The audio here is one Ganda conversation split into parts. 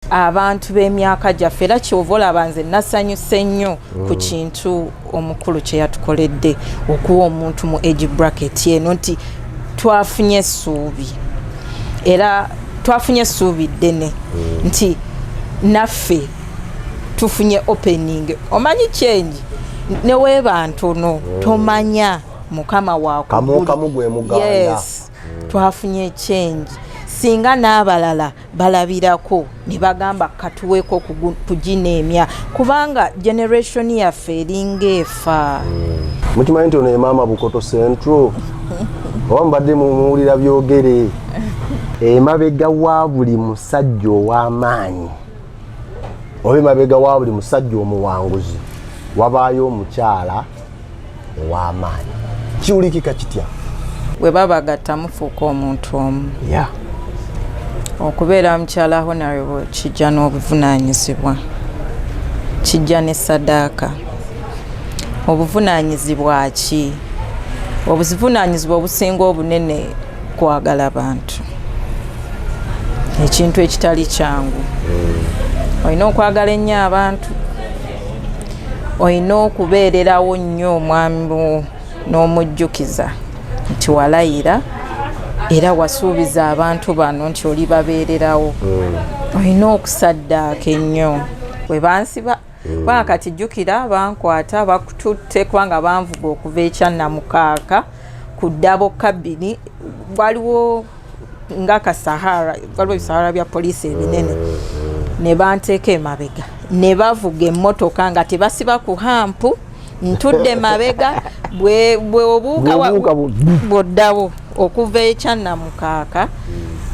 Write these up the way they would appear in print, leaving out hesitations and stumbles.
abantu b'emyaka gyaffe era kyovola banze nasanyuse nnyo ku kintu omukulu kye yatukoledde okuwa omuntu mu age bracket eno nti twafunye essuubi era twafunye essuubi ddene nti naffe tufunye opening omanyi change neweeba ntono tomanya mukama waako yes twafunye change singa n'abalala balabirako ne bagamba katuweeko kugineemya kubanga generation yaffe eringa efa mukimanyi nti ono ye maama Bukoto Central oba mbadde mumuwulira byogere emabega wa buli musajja ow'amaanyi oba emabega wa buli musajja omuwanguzi wabaayo omukyala ow'amaanyi kiwulikika kitya bwe babagatta mufuuka omuntu omu yeah. okubeera mukyala honorable kijja n'obuvunaanyizibwa kijja ne sadaaka obuvunaanyizibwa ki obuvunaanyizibwa obusinga obunene kwagala bantu ekintu ekitali kyangu olina okwagala ennyo abantu olina okubeererawo nnyo omwami n'omujjukiza nti walayira era wasuubiza abantu bano nti oli babeererawo olina okusaddaaka ennyo bwe bansiba kubanga kati jjukira bankwata bakututte kubanga banvuga okuva ekyannamukaaka ku ddabo kabini waliwo nga kasahara waliwo ebisahara bya poliisi ebinene ne banteeka emabega ne bavuga emmotoka nga tebasiba ku hampu ntudde mabega bwe obuuka bw'oddawo okuva ekyannamukaaka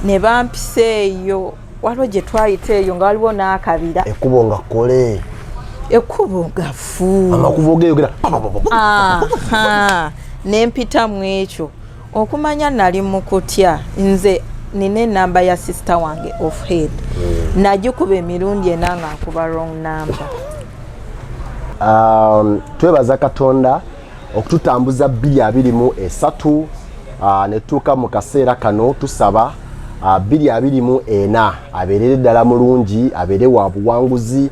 ne bampisa eyo waliwo gye twayita eyo nga waliwo n'akabira ekkubo nga kkole ekkubo gafu amakubo geeyogera nempita mu ekyo okumanya nali mu kutya nze nina enamba ya sister wange of head nagikuba emirundi ena nga nkuba wrong number. Twebaza Katonda okututambuza 2023 netuuka mu kaseera kano tusaba 2024 abeerere ddala mulungi abeere wa buwanguzi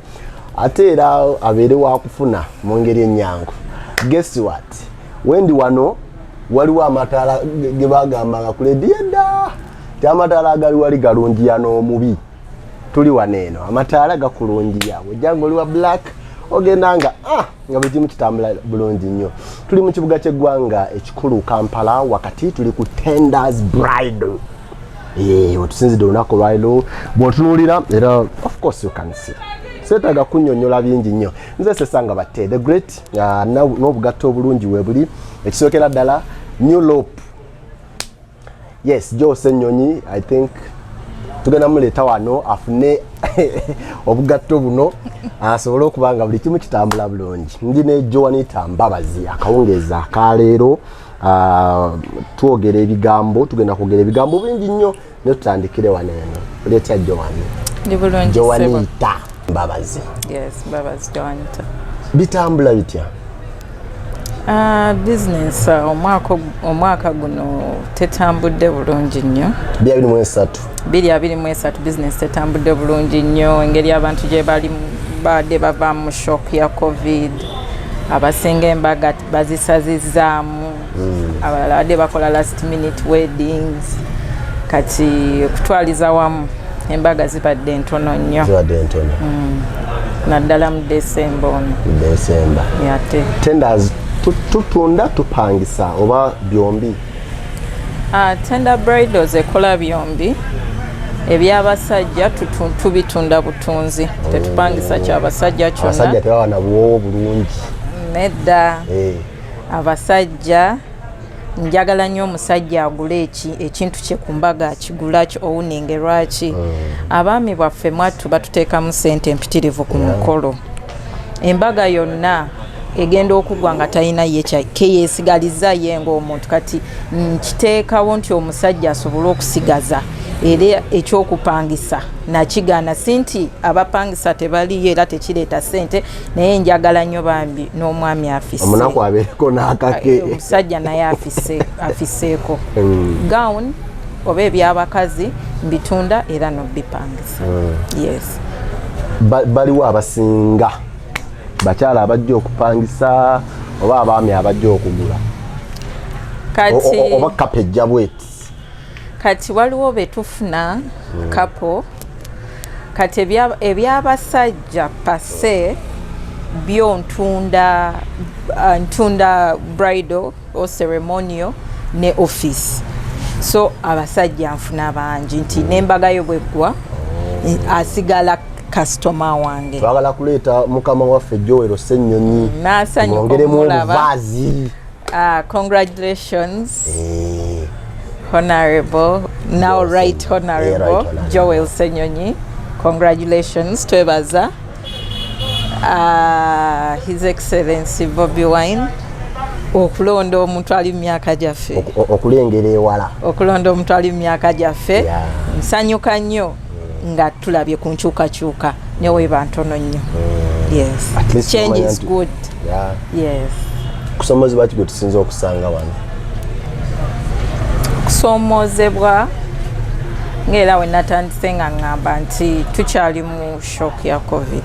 ate era abeere wa kufuna mu ngeri ennyangu. Guess what? Wendi wano waliwo amataala ge bagambanga ku leediyo edda ti amataala agali wali galungiya n'omubi tuli waneeno amataala gakulungiya wejjanga oli wa black ogenda nga nga buli kimu kitambula bulungi nnyo. Tuli mu kibuga ky'eggwanga ekikulu Kampala wakati tuli ku Tenders Bridal. Otusinzidde olunaku lwaliro bw'otunuulira era of course you can see seetaaga kunnyonnyola bingi nnyo. Nze Sesanga Batte the great n'obugatto obulungi weebuli ekisookera ddala New Lope. Yes, Jose Nnyonyi I think tugenda muleeta wano afune obugatto buno asobole okuba nga buli kimu kitambula bulungi. Ndi ne Joanita Mbabazi akawungeeza akaleero twogera ebigambo tugenda kwogera ebigambo bingi nnyo ne tutandikire waneeno. Leeta Joanita Mbabazi. Yes, Mbabazi Joanita. Bitambula bitya? Business omwaka guno tetambudde bulungi nnyo. 2023 business tetambudde bulungi nnyo engeri abantu gye bali badde bava mu shock ya covid abasinga embaga bazisazizaamu abalala badde bakola last minute weddings kati okutwaliza wamu embaga zibadde ntono nnyo naddala mu December ono. Yate Tenders tutunda tupangisa oba byombi? Tender bridals ekola byombi. Ebyabasajja tubitunda butunzi tetupangisa kyabasajja kyonna. Abasajja tebawana buwoowo bulungi nedda. Abasajja njagala nnyo omusajja agule ekintu kye ku mbaga akigula owuningerwaki. Abaami bwaffe mwattu batuteekamu ssente empitirivu ku mukolo. Embaga yonna egenda okugwa nga talina yeesigaliza ye ng'omuntu kati nkiteekawo nti omusajja asobole okusigaza era ekyokupangisa nakigaana si nti abapangisa tebaliyo era tekireeta ssente naye njagala nnyo bambi n'omwami afise omunaku abeereko n'akake omusajja naye afiseeko gown oba ebyabakazi mbitunda era nobipangisa. Yes baliwo abasinga bakyala abajja okupangisa oba abaami abajja okugula kati oba kapejja bweti kati waliwo betufuna kapo kati ebyabasajja pase byo ntunda bridal or ceremonial ne office so abasajja nfuna bangi nti nembaga yo bweggwa asigala customer wange twagala kuleeta mukama waffe Joel Ssenyonyi nasanyuka omuvazi congratulations Honorable now right honorable Joel Ssenyonyi congratulations twebaza His Excellency Bobi Wine okulonda omuntu ali mu myaka gyaffe okulengera ewala okulonda omuntu ali mu myaka gyaffe nsanyuka nnyo nga tulabye ku nkyukakyuka neweeba ntono nnyo yes change is good yes kusoomozebwa ki gwe tusinza okusanga wano okusoomozebwa ng'era we natandise nga ngamba nti tukyali mu shock ya covid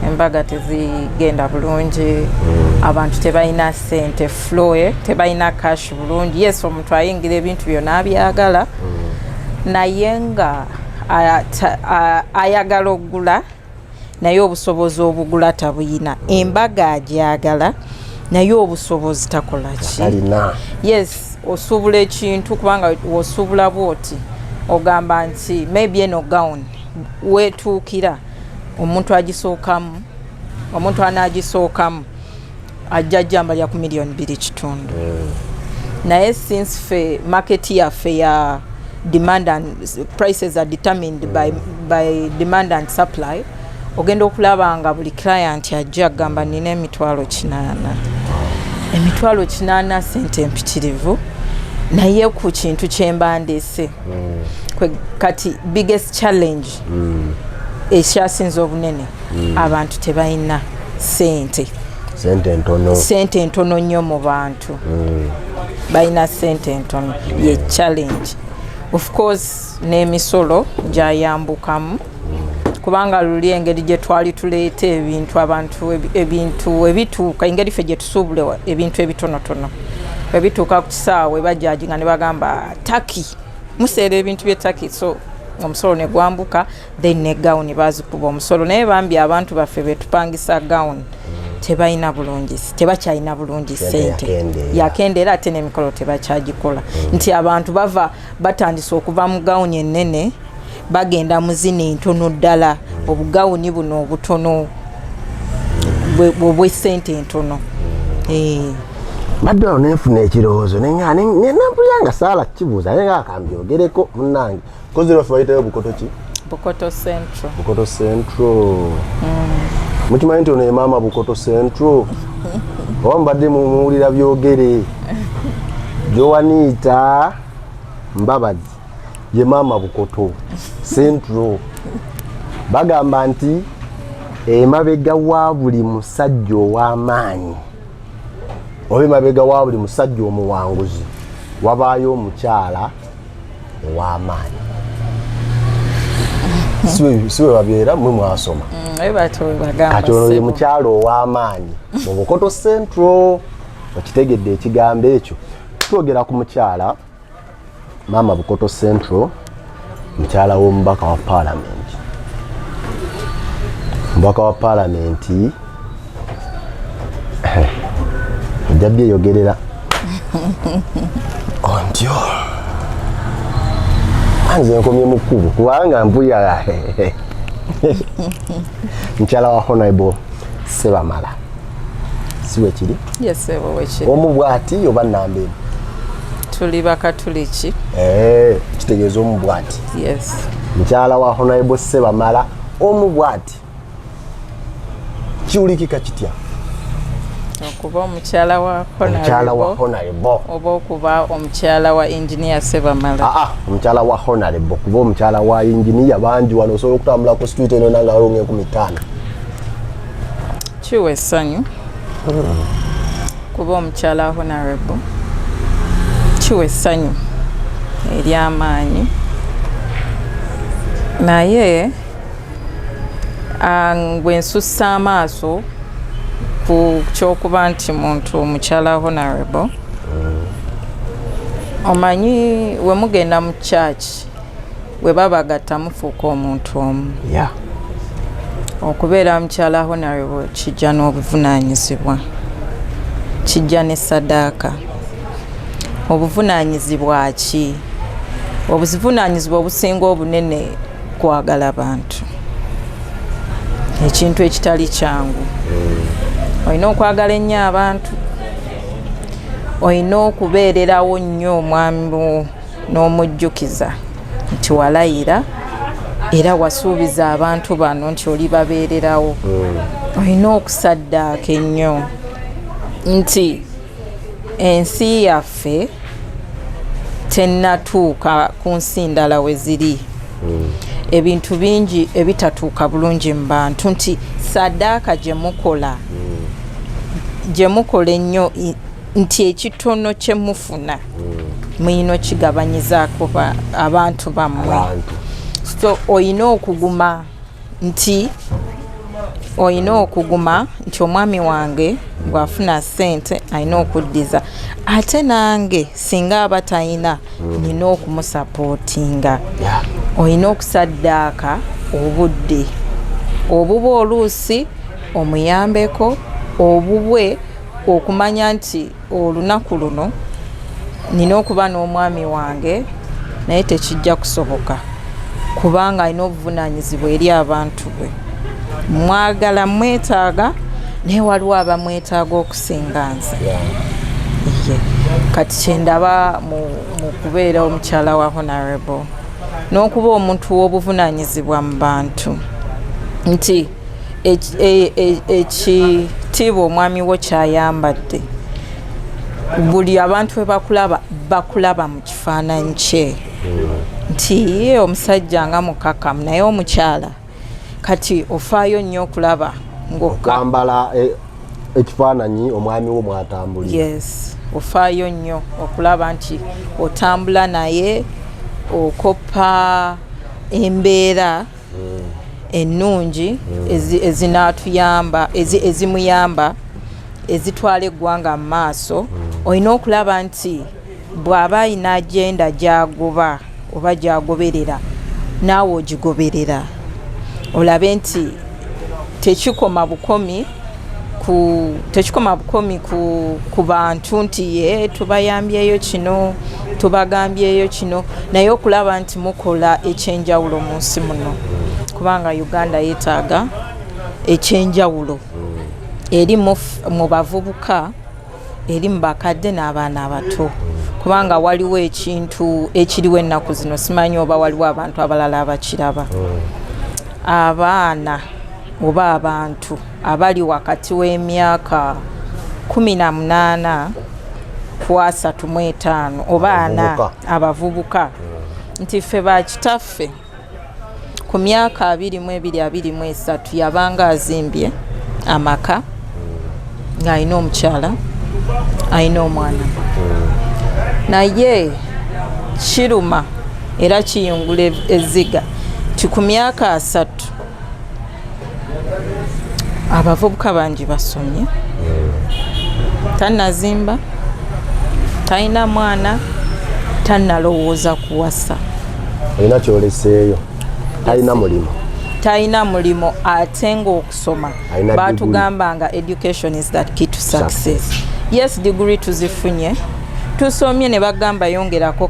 embaga tezigenda bulungi abantu tebalina sente flow tebalina cash bulungi yes omuntu ayingira ebintu byonna abyagala naye nga ayagala okugula naye obusobozi obugula tabuyina embaga agyagala naye obusobozi takola ki yes osuubula ekintu kubanga wosuubula bwoti ogamba nti maybe eno gown wetuukira omuntu agisookamu omuntu anagisookamu ajja jambalya ku $2.5 million naye since fe market yaffe ya demand and prices are determined by demand and supply ogenda okulaba nga buli client ajja gamba nina $800 sente empitirivu naye ku kintu kyembandese kati biggest challenge ekyasinza obunene abantu tebalina sente ntono nnyo mu bantu balina sente ntono ye challenge of course n'emisolo gyayambukamu kubanga luli engeri gye twali tuleeta ebintu abantu ebintu ebituuka engeri ffe gye tusuubule ebintu ebitonotono ebituuka ku kisaawe bajaji nga ne bagamba taki museera ebintu bye taki so omusolo ne gwambuka then ne gawuni bazikuba omusolo naye bambi abantu baffe betupangisa gawuni tebalina bulungi tebakyalina bulungi sente yakendeera ate n'emikolo tebakyagikola nti abantu bava batandisa okuva mu gawuni ennene bagenda mu zino entono ddala obugawuni buno obutono bw'essente entono badde awo nenfuna ekirowoozo nenampulira saala kibuuza naye nga akambyogereko munnange kozera ffe bayitayo bukoto ki Bukoto Central mukimanyi nti ono ye maama Bukoto Central oba mbadde mumuwulira byogere Joanita Mbabazi ye maama Bukoto Central bagamba nti emabega wa buli musajja ow'amaanyi oba emabega wa buli musajja omuwanguzi wabaayo omukyala ow'amaanyi siwe babyera mwe mwasoma kati ono ye mukyala ow'amaanyi mu Bukoto Central okitegedde ekigambo ekyo twogera ku mukyala maama Bukoto Central mukyala w'omubaka wa paalamenti omubaka wa paalamenti ejjabbi eyogerera ontyo anze nkomye mu kkubo kubanga mpulira mukyala wa Honorable Sebamala siwe kiri omu bw'ati oba nnamba emu tuli bakatuliki kitegeeza omu bw'ati yes mukyala wa Honorable Sebamala omu bw'ati kiwulikika kitya okuba omukyala wa Honorable oba okuba omukyala wa Engineer Sebamala omukyala wa Honorable kuba omukyala wa Engineer bangi wano osobola okutambula ku street eno nanga waliwo nga 15 kiwa essanyu kuba omukyala wa Honorable kiwa essanyu ery'amaanyi naye bwe nsussa amaaso ku kyokuba nti muntu mukyala honorable omanyi we mugenda mu church we babagatta mufuuka omuntu omu okubeera mukyala honorable kijja n'obuvunaanyizibwa kijja ne sadaaka obuvunaanyizibwa ki obuvunaanyizibwa obusinga obunene kwagala bantu ekintu ekitali kyangu olina okwagala ennyo abantu olina okubeererawo nnyo omwami n'omujjukiza nti walayira era wasuubiza abantu bano nti oli babeererawo olina okusaddaaka ennyo nti ensi yaffe tennatuuka ku nsi ndala we ziri ebintu bingi ebitatuuka bulungi mu bantu nti saddaaka gye mukola ennyo nti ekitono kye mufuna muyina kigabanyizaako abantu bammwe so olina okuguma nti omwami wange bw'afuna ssente alina okuddiza ate nange singa aba talina nina okumusapootinga olina okusaddaaka obudde obuba oluusi omuyambeko obubwe okumanya nti olunaku luno nina okuba n'omwami wange naye tekijja kusoboka kubanga alina obuvunaanyizibwa eri abantu bwe mwagala mwetaaga naye waliwo abamwetaaga okusinga nze kati kyendaba mu kubeera omukyala wa honorable n'okuba omuntu w'obuvunaanyizibwa mu bantu nti ekitiibwa omwami wo kyayambadde buli abantu we bakulaba mu kifaananyi kye nti ye omusajja nga mukakamu naye omukyala kati ofaayo nnyo okulaba ng'okwambala ekifaananyi omwami wo mwatambulira yes ofaayo nnyo okulaba nti otambula naye okoppa embeera ennungi ezinaatuyamba ezimuyamba ezitwala eggwanga mu maaso olina okulaba nti bw'aba ayina agenda gy'agoba oba gy'agoberera naawe ogigoberera olabe nti tekikoma bukomi ku bantu nti ye tubayambyeyo kino tubagambyeyo kino naye okulaba nti mukola ekyenjawulo mu nsi muno kubanga Uganda yeetaaga ekyenjawulo eri mu bavubuka eri mu bakadde n'abaana abato kubanga waliwo ekintu ekiriwo ennaku zino simanyi oba waliwo abantu abalala abakiraba abaana oba abantu abali wakati w'emyaka 18 ku 35 oba 4 abavubuka nti ffe bakitaffe ku myaka 22-23 yabanga azimbye amaka ng'alina omukyala alina omwana naye kiruma era kiyungula ezziga ti ku myaka 3 abavubuka bangi basomye tannazimba talina mwana tannalowooza kuwasa alina kyoleseeyo talina mulimo ate ng'okusoma baatugamba nga education is that key to success yes degree tuzifunye tusomye ne bagamba yongerako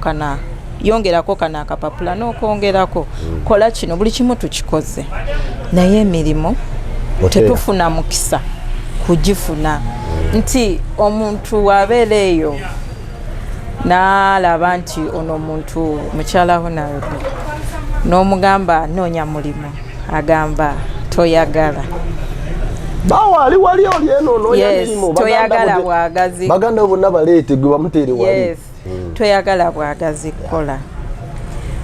kana akapapula n'okwongerako kola kino buli kimu tukikoze naye emirimu tetufuna mukisa kugifuna nti omuntu abeera eyo n'alaba nti ono omuntu mukyala honorable n'omugamba noonya mulimu agamba toyagala bawali wali oli eno noonya mirimu toyagala bwagazi baganda bonna baleete gwe bamuteere wali toyagala bwagazi kola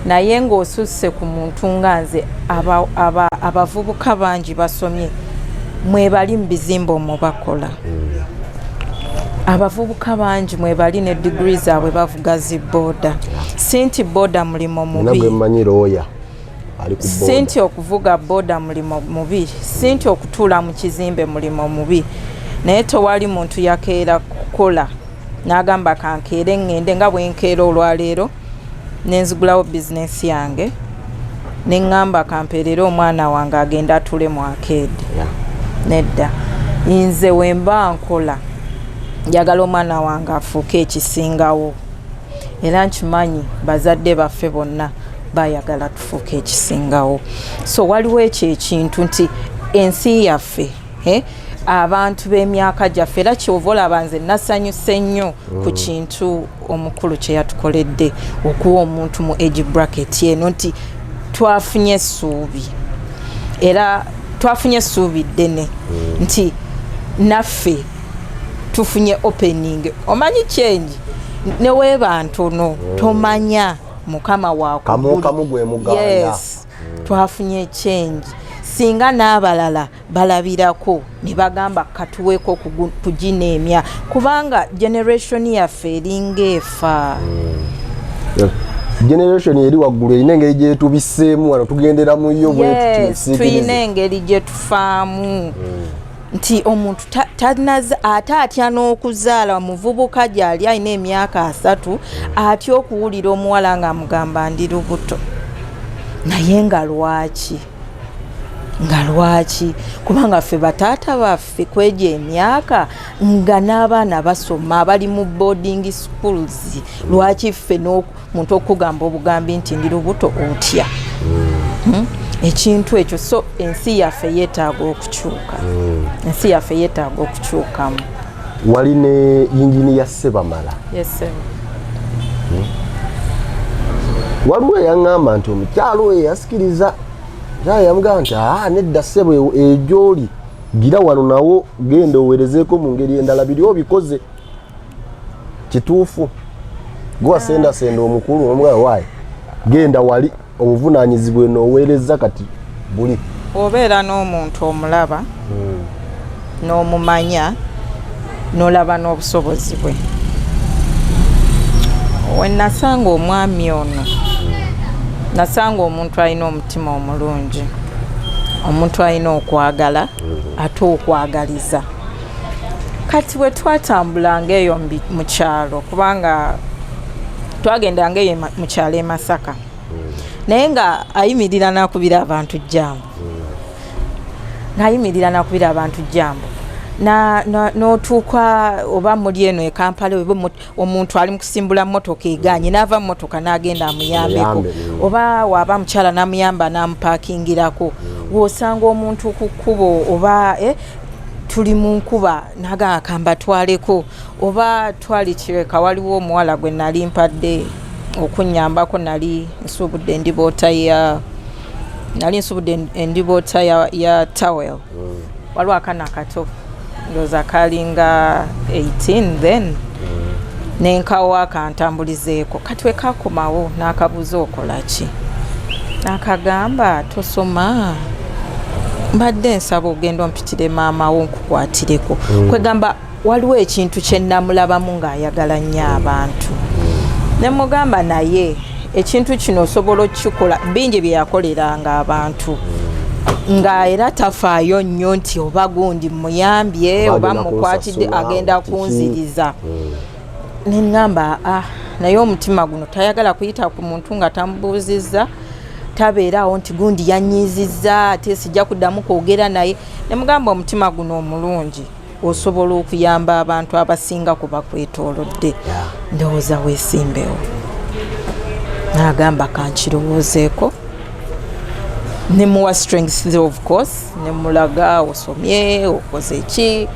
naye ng'osusse ku muntu nga nze abavubuka bangi basomye mwebali mu bizimbo mubakola abavubuka bangi mwebali ne digiri zaabwe bavuga zi booda sinti booda mulimo mubi nagwe mmanyi looya ali ku boda sinti okuvuga boda mulimo mubi sinti okutula mu kizimbe mulimo mubi naye tewali muntu yakeera kukola n'agamba kankeere ngende nga bwenkeera olwaleero nenzigulawo bizinesi yange neŋŋamba kampeerera omwana wange agenda atule mu akeedi nedda nze wemba nkola njagala omwana wange afuuke ekisingawo era nkimanyi bazadde baffe bonna bayagala tufuuke ekisingawo so waliwo ekyo ekintu nti ensi yaffe abantu b'emyaka gyaffe era kyova olaba nze nasanyuse nnyo ku kintu omukulu kye yatukoledde okuwa omuntu mu age bracket eno nti twafunye essuubi era twafunye essuubi ddene nti naffe tufunye opening omanyi change neweeba ntono tomanya mukama kamu gwe muganda yes twafunye change singa n'abalala balabirako ne bagamba katuweeko kugineemya kubanga generation yaffe eringa efa generation eri waggulu erina engeri gyetubiseemu wano tugendera mu yo tuyina engeri gyetufaamu nti omuntu ate atya n'okuzaala muvubuka gyali alina emyaka 3 atya okuwulira omuwala ng'amugamba ndi lubuto naye nga lwaki kubanga ffe bataata baffe kwegya emyaka nga n'abaana basoma abali mu boarding schools lwaki ffe n'omuntu okugamba obugambi nti ndi lubuto otya ekintu ekyo so ensi yaffe yeetaaga okukyuka ensi yaffe yeetaaga okukyukamu wali ne yingini ya Sebamala waliwo eyaŋŋamba nti omukyalo oyo yasikiriza naye yamugamba nti nedda ssebo egyoli gira wano nawo genda oweerezeeko mu ngeri endala biri obikoze kituufu gwe wasendasenda omukulu omugamba waayi genda wali obuvunaanyizibwa n'oweereza kati buli obeera n'omuntu omulaba n'omumanya n'olaba n'obusobozi bwe wenasanga omwami ono nasanga omuntu alina omutima omulungi omuntu alina okwagala ate okwagaliza kati bwe twatambulanga eyo mu kyalo kubanga twagendanga eyo mu kyalo e Masaka naye nga ayimirira nakubira abantu jambo n'otuuka oba muli eno e Kampala omuntu ali mu kusimbula mmotoka eganye n'ava mu mmotoka n'agenda amuyambeko oba waaba mukyala n'amuyamba n'amupakingirako w'osanga omuntu ku kkubo oba tuli mu nkuba n'agamba twaleko oba twali kireka waliwo omuwala gwe nali mpadde okunnyambako nali nsuubudde endiboota ya towel waliwo akana akato ndoza kalinga 18 then nenkawo akantambulizeeko kati we kakomawo n'akabuuza okolaki n'akagamba tosoma mbadde nsaba ogenda ompitire maama wo nkukwatireko kwegamba waliwo ekintu kye namulabamu ng'ayagala nnyo abantu ne mugamba naye ekintu kino osobola okukikola bingi bye yakoleranga abantu nga era tafaayo nnyo nti oba gundi muyambye oba mukwatidde agenda kunziriza neŋŋamba naye omutima guno tayagala kuyita ku muntu nga tamubuuzizza tabeerawo nti gundi yanyiizizza ate sijja kuddamu kwogera naye nemugamba omutima guno omulungi osobola okuyamba abantu abasinga kuba kwetoolodde ndowooza weesimbewo n'agamba kankirowoozeeko nemuwa strength of course nemulaga osomye okoze ki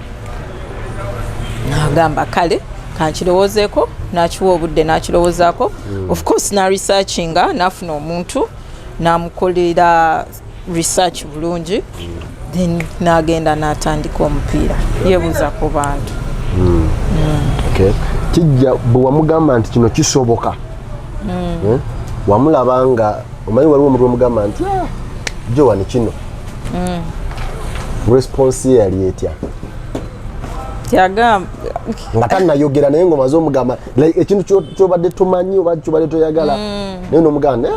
n'agamba kale kankirowoozeeko n'akiwa obudde n'akirowoozaako of course na researchinga n'afuna omuntu n'amukolera research bulungi then n'agenda n'atandika omupiira yeebuuza ku bantu kijja bwe wamugamba nti kino kisoboka wamulaba nga omanyi waliwo omuntu wamugamba nti Joan kino response ye yali etya kyagamba nga tannayogera naye ng'omaze omugamba ekintu kyobadde tomanyi oba kyobadde toyagala naye n'omugamba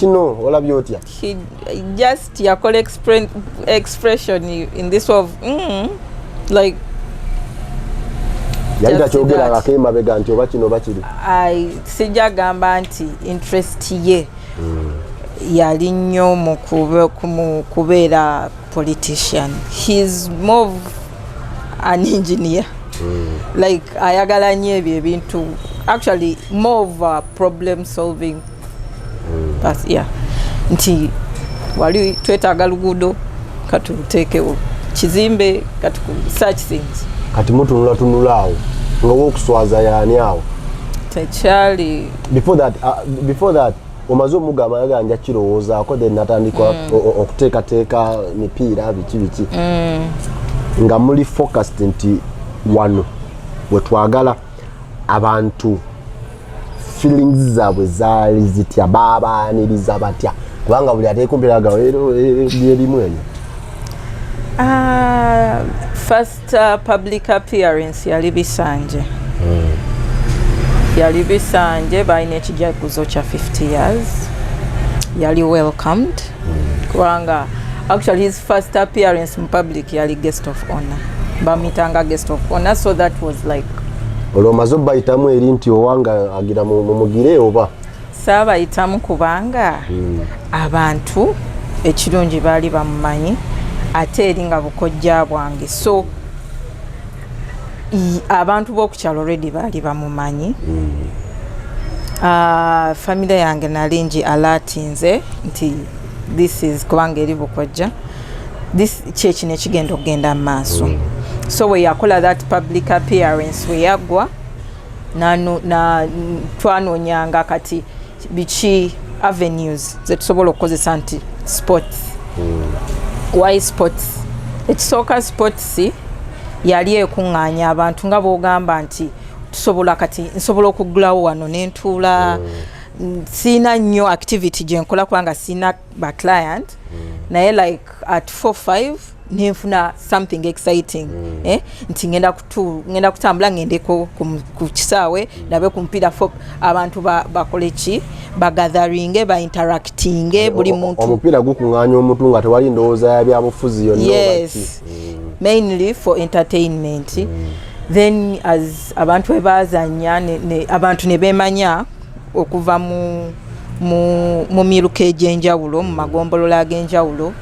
kino olabye otya he just yakola expression in this of like yali takyogera akakema bega nti oba kino bakiri sijja gamba nti interest ye yali nnyo mu kubeera politician. He's more of an engineer. Like ayagala nnyo ebyo ebintu, actually more of a problem solving. But yeah, nti wali twetaaga luguudo katuteekewo kizimbe such things. Kati mutunula awo nga wokuswaza yani awo tekyali. Before that omaze omugamba yaganja kirowoozaako then natandika okuteekateeka mipiira biki nga muli focused nti wano wetwagala abantu feelings zaabwe zaali zitya baabaaniriza batya kubanga buli ateekumpiraga lyerimu enyo. First public appearance yali Bisanje. Yali Bisanje balina ekijaguzo kya 50 years. Yali welcomed. Kubanga actually his first appearance in public yali guest of honor. Bamitanga guest of honor, so that was like olwomaze bayitamu eri nti owanga agira mumugire oba saabayitamu kubanga abantu ekirungi baali bamumanyi ate eri nga bukojja bwange, so abantu b'okukyalo already baali bamumanyi. Family yange nalingi alatinze nti this is kubanga eri bukojja, this church nekigenda okugenda mu maaso. So we yakola that public appearance we yagwa na twanonyanga kati bichi avenues zetusobola okukozesa nti sports. Why sports? Ekisooka sports yali ekuŋŋaanya abantu nga bw'ogamba nti tusobola kati nsobola okugulawo wano n'entuula. Sina nnyo activity gye nkola kubanga sina ba client naye like at 4-5 nenfuna something exciting. Nti ngenda kutambula ngendeko ku kisaawe nabe ku mupiira abantu bakole ki bagatheringe ba interacting buli muntu omupiira gukuŋŋaanya omuntu nga tewali ndowooza ya byabufuzi yonna. Yes, mainly for entertainment. Then as abantu webazanya abantu ne bemanya okuva mu miruka egy'enjawulo mu magombolola ag'enjawulo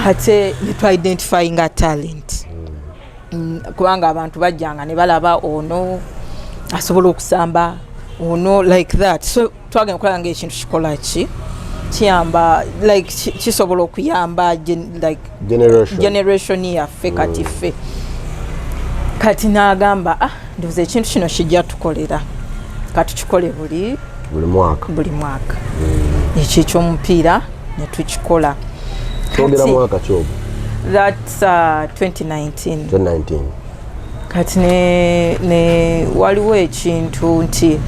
ate ne tu identifying a talent. Kubanga abantu bajjanga ne balaba ono asobola okusamba ono like that, so twagenda okulanga ekintu kikola ki kiyamba like kisobola okuyamba like generation yaffe kati ffe kati n'agamba ndoza ekintu kino kijja tukolera kati tukole buli mwaka ekyo ky'omupiira ne tukikola. Togera mwaka kyobo that's 2019 kati ne waliwo ekintu nti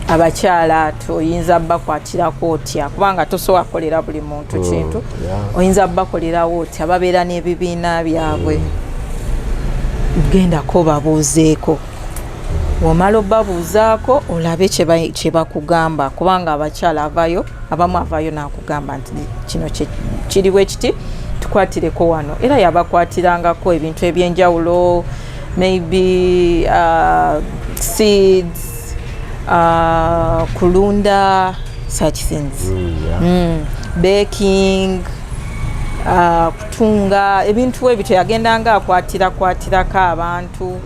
abakyala toyinza bakwatirako otya kubanga tosobola kolera buli muntu kintu oyinza bakolerawo otya babeera n'ebibiina byabwe gendako babuuzeeko omala obabuuzaako olabe kye bakugamba kubanga abakyala abamu avayo nakugamba nti kino kiriwo ekiti tukwatireko wano era yabakwatirangako ebintu ebyenjawulo maybe seeds kulunda such things. Baking kutunga ebintu ebyo yagendanga akwatirako abantu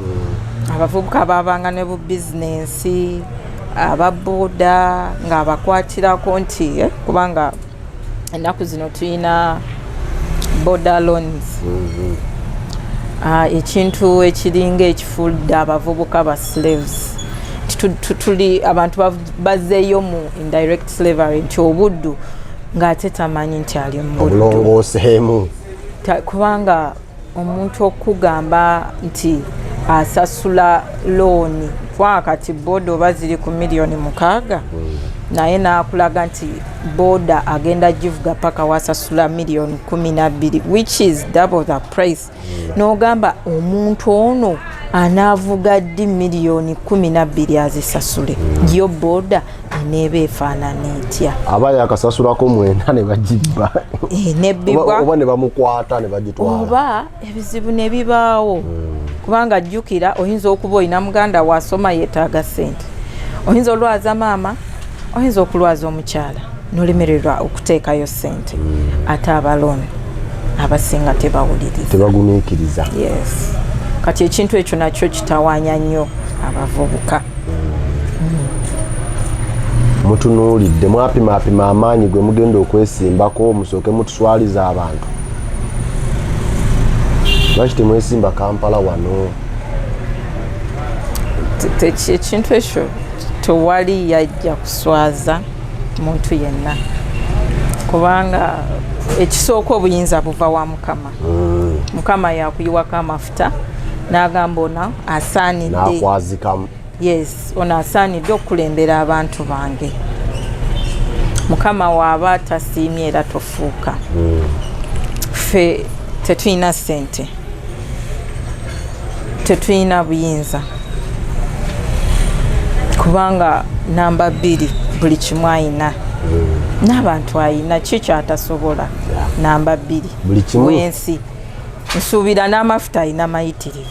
abavubuka babanga ne bu business ababoda nga abakwatirako nti kubanga ennaku zino tuyina border loans. Ekintu ekiringa ekifuludde abavubuka ba slaves tuli abantu bazzeeyo mu indirect slavery nti obuddu ng'ate tamanyi nti ali mu buddu kubanga omuntu okugamba nti asasula looni kubanga kati boda oba ziri ku miliyoni 6 naye n'akulaga nti boda agenda givuga paka wasasula miliyoni 12 which is double the price. N'ogamba omuntu ono anaavuga ddi miliyoni 12 azisasule yo boda eneeba efaanana etya. Aba yakasasulako mwenda ne bagibba. Nebbibwa. Oba ne bamukwata ne bagitwala. Oba ebizibu ne bibaawo. Kubanga jjukira oyinza okuba olina muganda wasoma yeetaaga ssente. Oyinza olwaza maama, oyinza okulwaza omukyala n'olemererwa okuteekayo ssente. Ate abaloni abasinga tebawuliriza. Tebagumiikiriza. Yes. Kati ekintu ekyo nakyo kitawaanya nnyo abavubuka. Mutunuulidde mwapima amaanyi gwe mugenda okwesimbako musooke mutuswaliza abantu. Lwaki temwesimba Kampala wano? Ekintu ekyo tewali yajja kuswaza muntu yenna. Kubanga ekisooka obuyinza buva wa Mukama. Mukama yakuyiwako amafuta n'agamba ono asaanidde. N'akwazikamu. Yes, ono asaanidde okukulembera abantu bange. Mukama waaba tasiimye era tofuuka. Ffe tetulina ssente. Tetulina buyinza. Kubanga namba 2 buli kimu ayina. N'abantu ayina kiki atasobola. Namba 2 buli kimu w'ensi. Nsuubira n'amafuta ayina mayitirivu.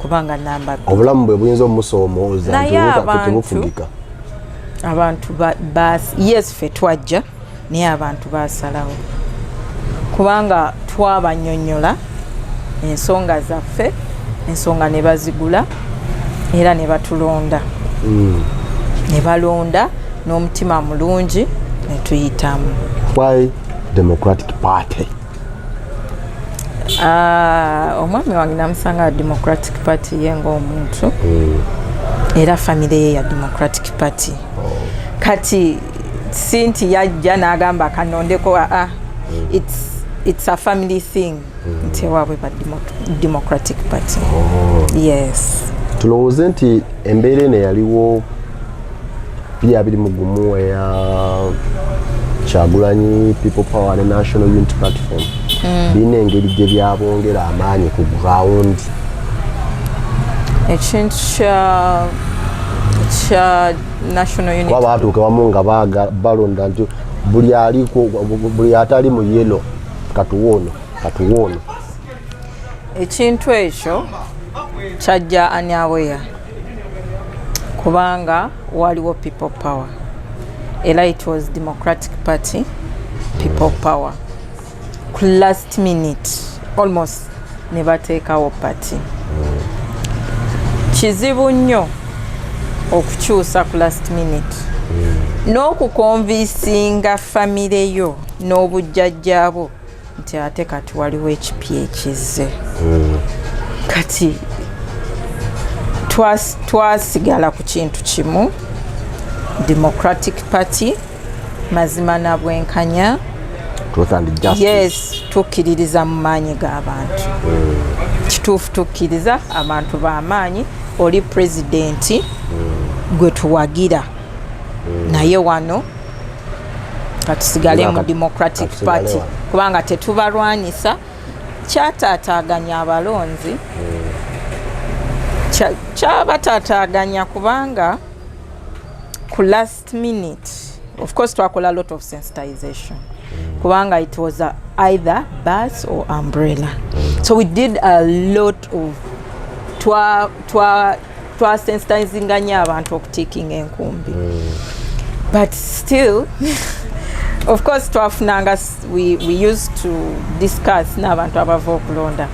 Kubanga namba 2 obulamu bwe buyinza omusoomooza nti abantu yes ffe twajja naye abantu baasalawo. Kubanga twabanyonnyola ensonga zaffe, ensonga ne bazigula era ne batulonda. Ne balonda n'omutima mulungi ne tuyitamu. Why Democratic Party? Omwami wange namusanga Democratic Party yenga omuntu. Era family ye ya Democratic Party. Kati sinti yajja n'agamba kanondeko it's a family thing. Nti waabwe ba Democratic Party. Yes. Tulowooze nti embeera eno yaliwo 2021 eya Kyagulanyi People Power ne National Unity Platform. Birina engeri gye byabongera amaanyi ku ground. Ekintu kya National Unity. Kuba baatuuka wamu nga balonda nti buli atali mu yellow katuwoono. Ekintu ekyo kyajja anyaweya. Kubanga waliwo People Power. Era it was Democratic Party, People Power. Ku last minute, almost never teekawo party. Kizibu nnyo okukyusa ku last minute. N'okukonvinsinga famire yo n'obujjajjaabo nti ate kati waliwo ekipya ekizze. Kati twasigala ku kintu kimu. Democratic Party mazima na bwenkanya. Truth and justice. Yes, tukkiririza mu maanyi g'abantu. Kituufu tukkiriza abantu b'amaanyi. Oli presidenti gwe tuwagira. Naye wano katusigale mu Democratic Party. Kubanga tetubalwanisa kyataataaganya abalonzi. Kyabataataaganya kubanga ku last minute, of course twakola a lot of sensitization. Kubanga it was either bus or umbrella. So we did a lot of sensitizinganya abantu okutaking enkumbi. But still, of course twafunanga, we used to discuss n'abantu abava okulonda.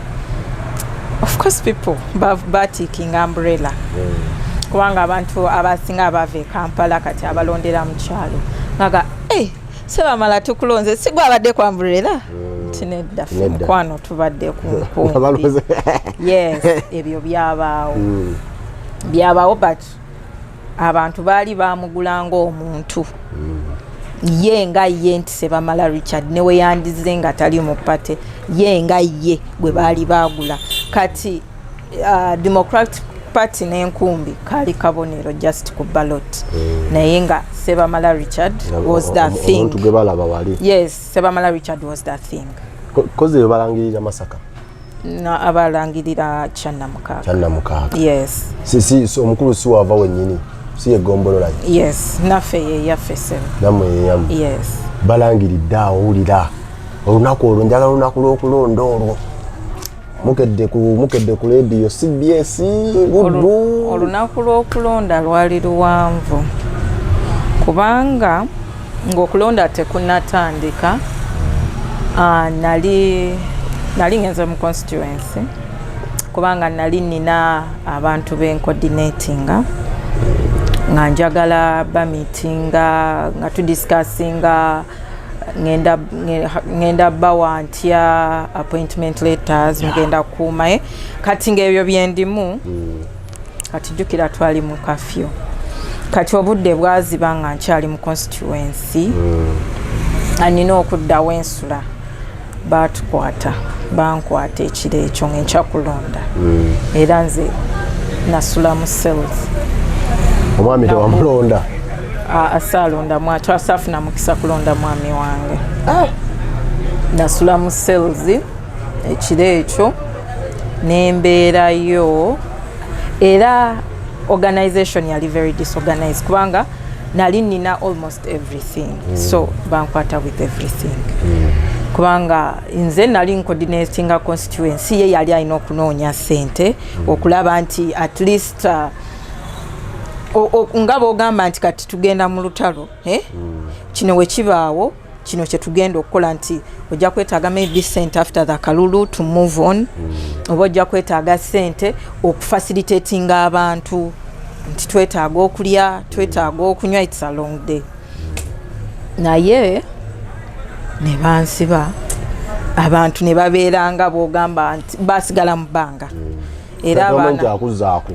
Of course people bataking umbrella. Kubanga abantu abasinga abava e Kampala kati abalondera mu kyalo. Naga sebamala tukulonze sigwa abadde ku umbrella. Tinedda mukwano tubadde ku nkumbi. Yes, ebyo byabaawo. Byabaawo but abantu baali bamugulanga omuntu. Ye nga ye nti Sebamala Richard newe yandize nga tali mu pate. Ye nga ye gwe baali bagula. Kati Democratic Party n'enkumbi kali kabonero just ku ballot. Naye nga Sebamala Richard was the thing. Yes, Sebamala Richard was the thing. Koze balangirira Masaka. Na abalangirira Channamukaga. Channamukaga. Yes. So omukulu si wava wennyini. si egombolola. Yes, naffe ye yaffe sebo. Namwe ye yamu. Yes. Balangiridde awo owulira olunaku olwo njagala olunaku lw'okulonda olwo. Mukedde ku radio CBS buddu. Olunaku lw'okulonda lwali luwanvu kubanga ng'okulonda tekunatandika. Nali ngenze mu constituency kubanga nali nina abantu bencoordinatinga nga njagala bamitinga nga tudiscussinga ngenda bawa ntya appointment letters ngenda kuumaye kati ng'ebyo byendimu kati jjukira twali mu kafyo kati obudde bwaziba nga nkyali mu constituency anina okuddawo ensula bankwata ekiro ekyo ng'enkyakulonda era nze nasula mu cells. Omwami tewamulonda? Asaalonda mwatu asaafuna mukisa kulonda mwami wange. Nasula mu cells ekiro ekyo nembeerayo era organization yali very disorganized kubanga nali nina almost everything so bankwata with everything kubanga nze nali coordinating constituency ye yali alina okunoonya ssente okulaba nti at least nga bw'ogamba nti kati tugenda mu lutalo kino we kibaawo kino kye tugenda okukola nti ojja kwetaaga maybe ssente after the kalulu to move on oba ojja kwetaaga ssente okufacilitatinga abantu nti twetaaga okulya twetaaga okunywa it's a long day naye ne bansiba abantu ne babeeranga bw'ogamba nti basigala mu bbanga era abaana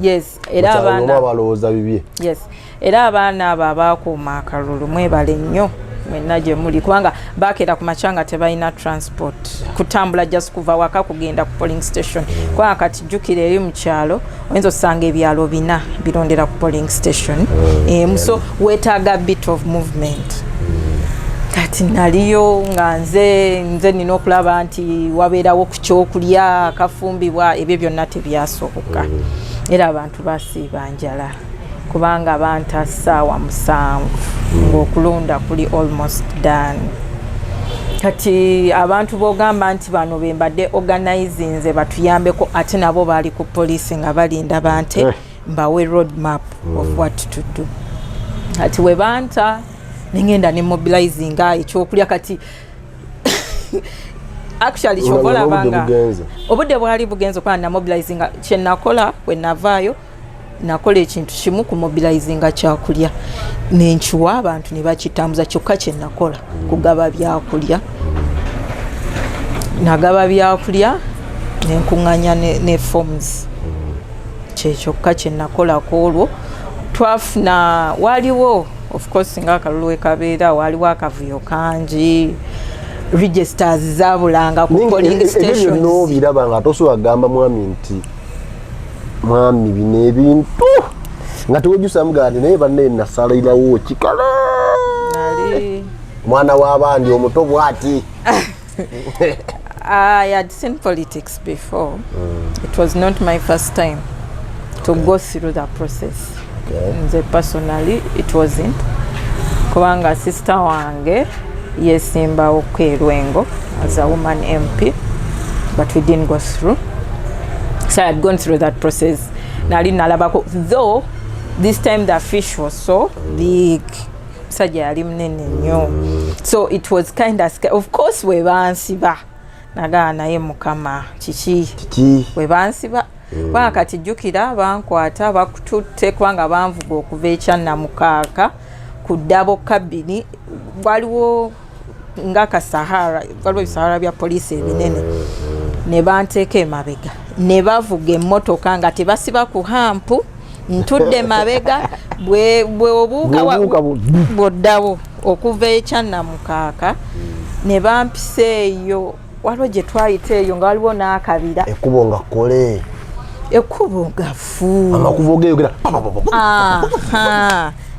yes era abaana balowooza bibye yes era abaana abo abakuuma akalulu mwebale nnyo mwenna gye muli kubanga bakeera ku macanga tebalina transport kutambula just kuva waka kugenda ku polling station kubanga kati jjukira eri mu kyalo oyinza osanga ebyalo 4 birondera ku polling station so weetaaga bit of movement kati naliyo nga nze nina okulaba nti wabeerawo ku kyokulya akafumbibwa ebyo byonna tebyasoboka era abantu basiiba njala kubanga banta ssaawa 7 ng'okulonda kuli almost done kati abantu b'ogamba nti bano be mbadde organizinze batuyambeko ate nabo baali ku poliisi nga balinda bante mbawe road map of what to do kati we banta nengenda ne mobilizinga ekyokulya kati actually chokola banga obudde bwali bugenzo kwa na mobilizinga kyenakola we navaayo nakola ekintu kimu ku mobilizinga kyakulya nenchuwa abantu ne bakitambuza kyokka kyenakola kugaba byakulya nagaba byakulya nenkunganya ne forms kyokka kyenakola kolwo twafuna waliwo of course nga akalulu kabeera waliwo akavuyo kangi registers zabulanga ku polling stations no biraba nga tosobola gamba mwami nti mwami bino ebintu nga tewejusa mugandi naye banne nasalirawo kikala nali mwana w'abandi omuto bwati. I had seen politics before. It was not my first time to go through the process. Personally, it wasn't. Kubanga sister wange yesimba okwerwengo as a woman MP, but we didn't go through. So I had gone through that process. Nali nalabako, though this time the fish was so big. So it was kind of scary. Of course we bansiba naga naye mukama kiki we bansiba wakati jukira bankwata bakututte kwanga banvuga okuva ekyanna mukaaka ku dabo kabini waliwo ngaka Sahara waliwo Sahara bya police ebinene ne banteeka emabega ne bavuga emmotoka nga tebasiba ku hampu ntudde mabega bwe obuuka boddawo okuva ekyanna mukaaka ne bampiseeyo waliwo gye twayita eyo nga waliwo n'akabira ekkubo nga kkole ekkubo gafu amakubo geeyogera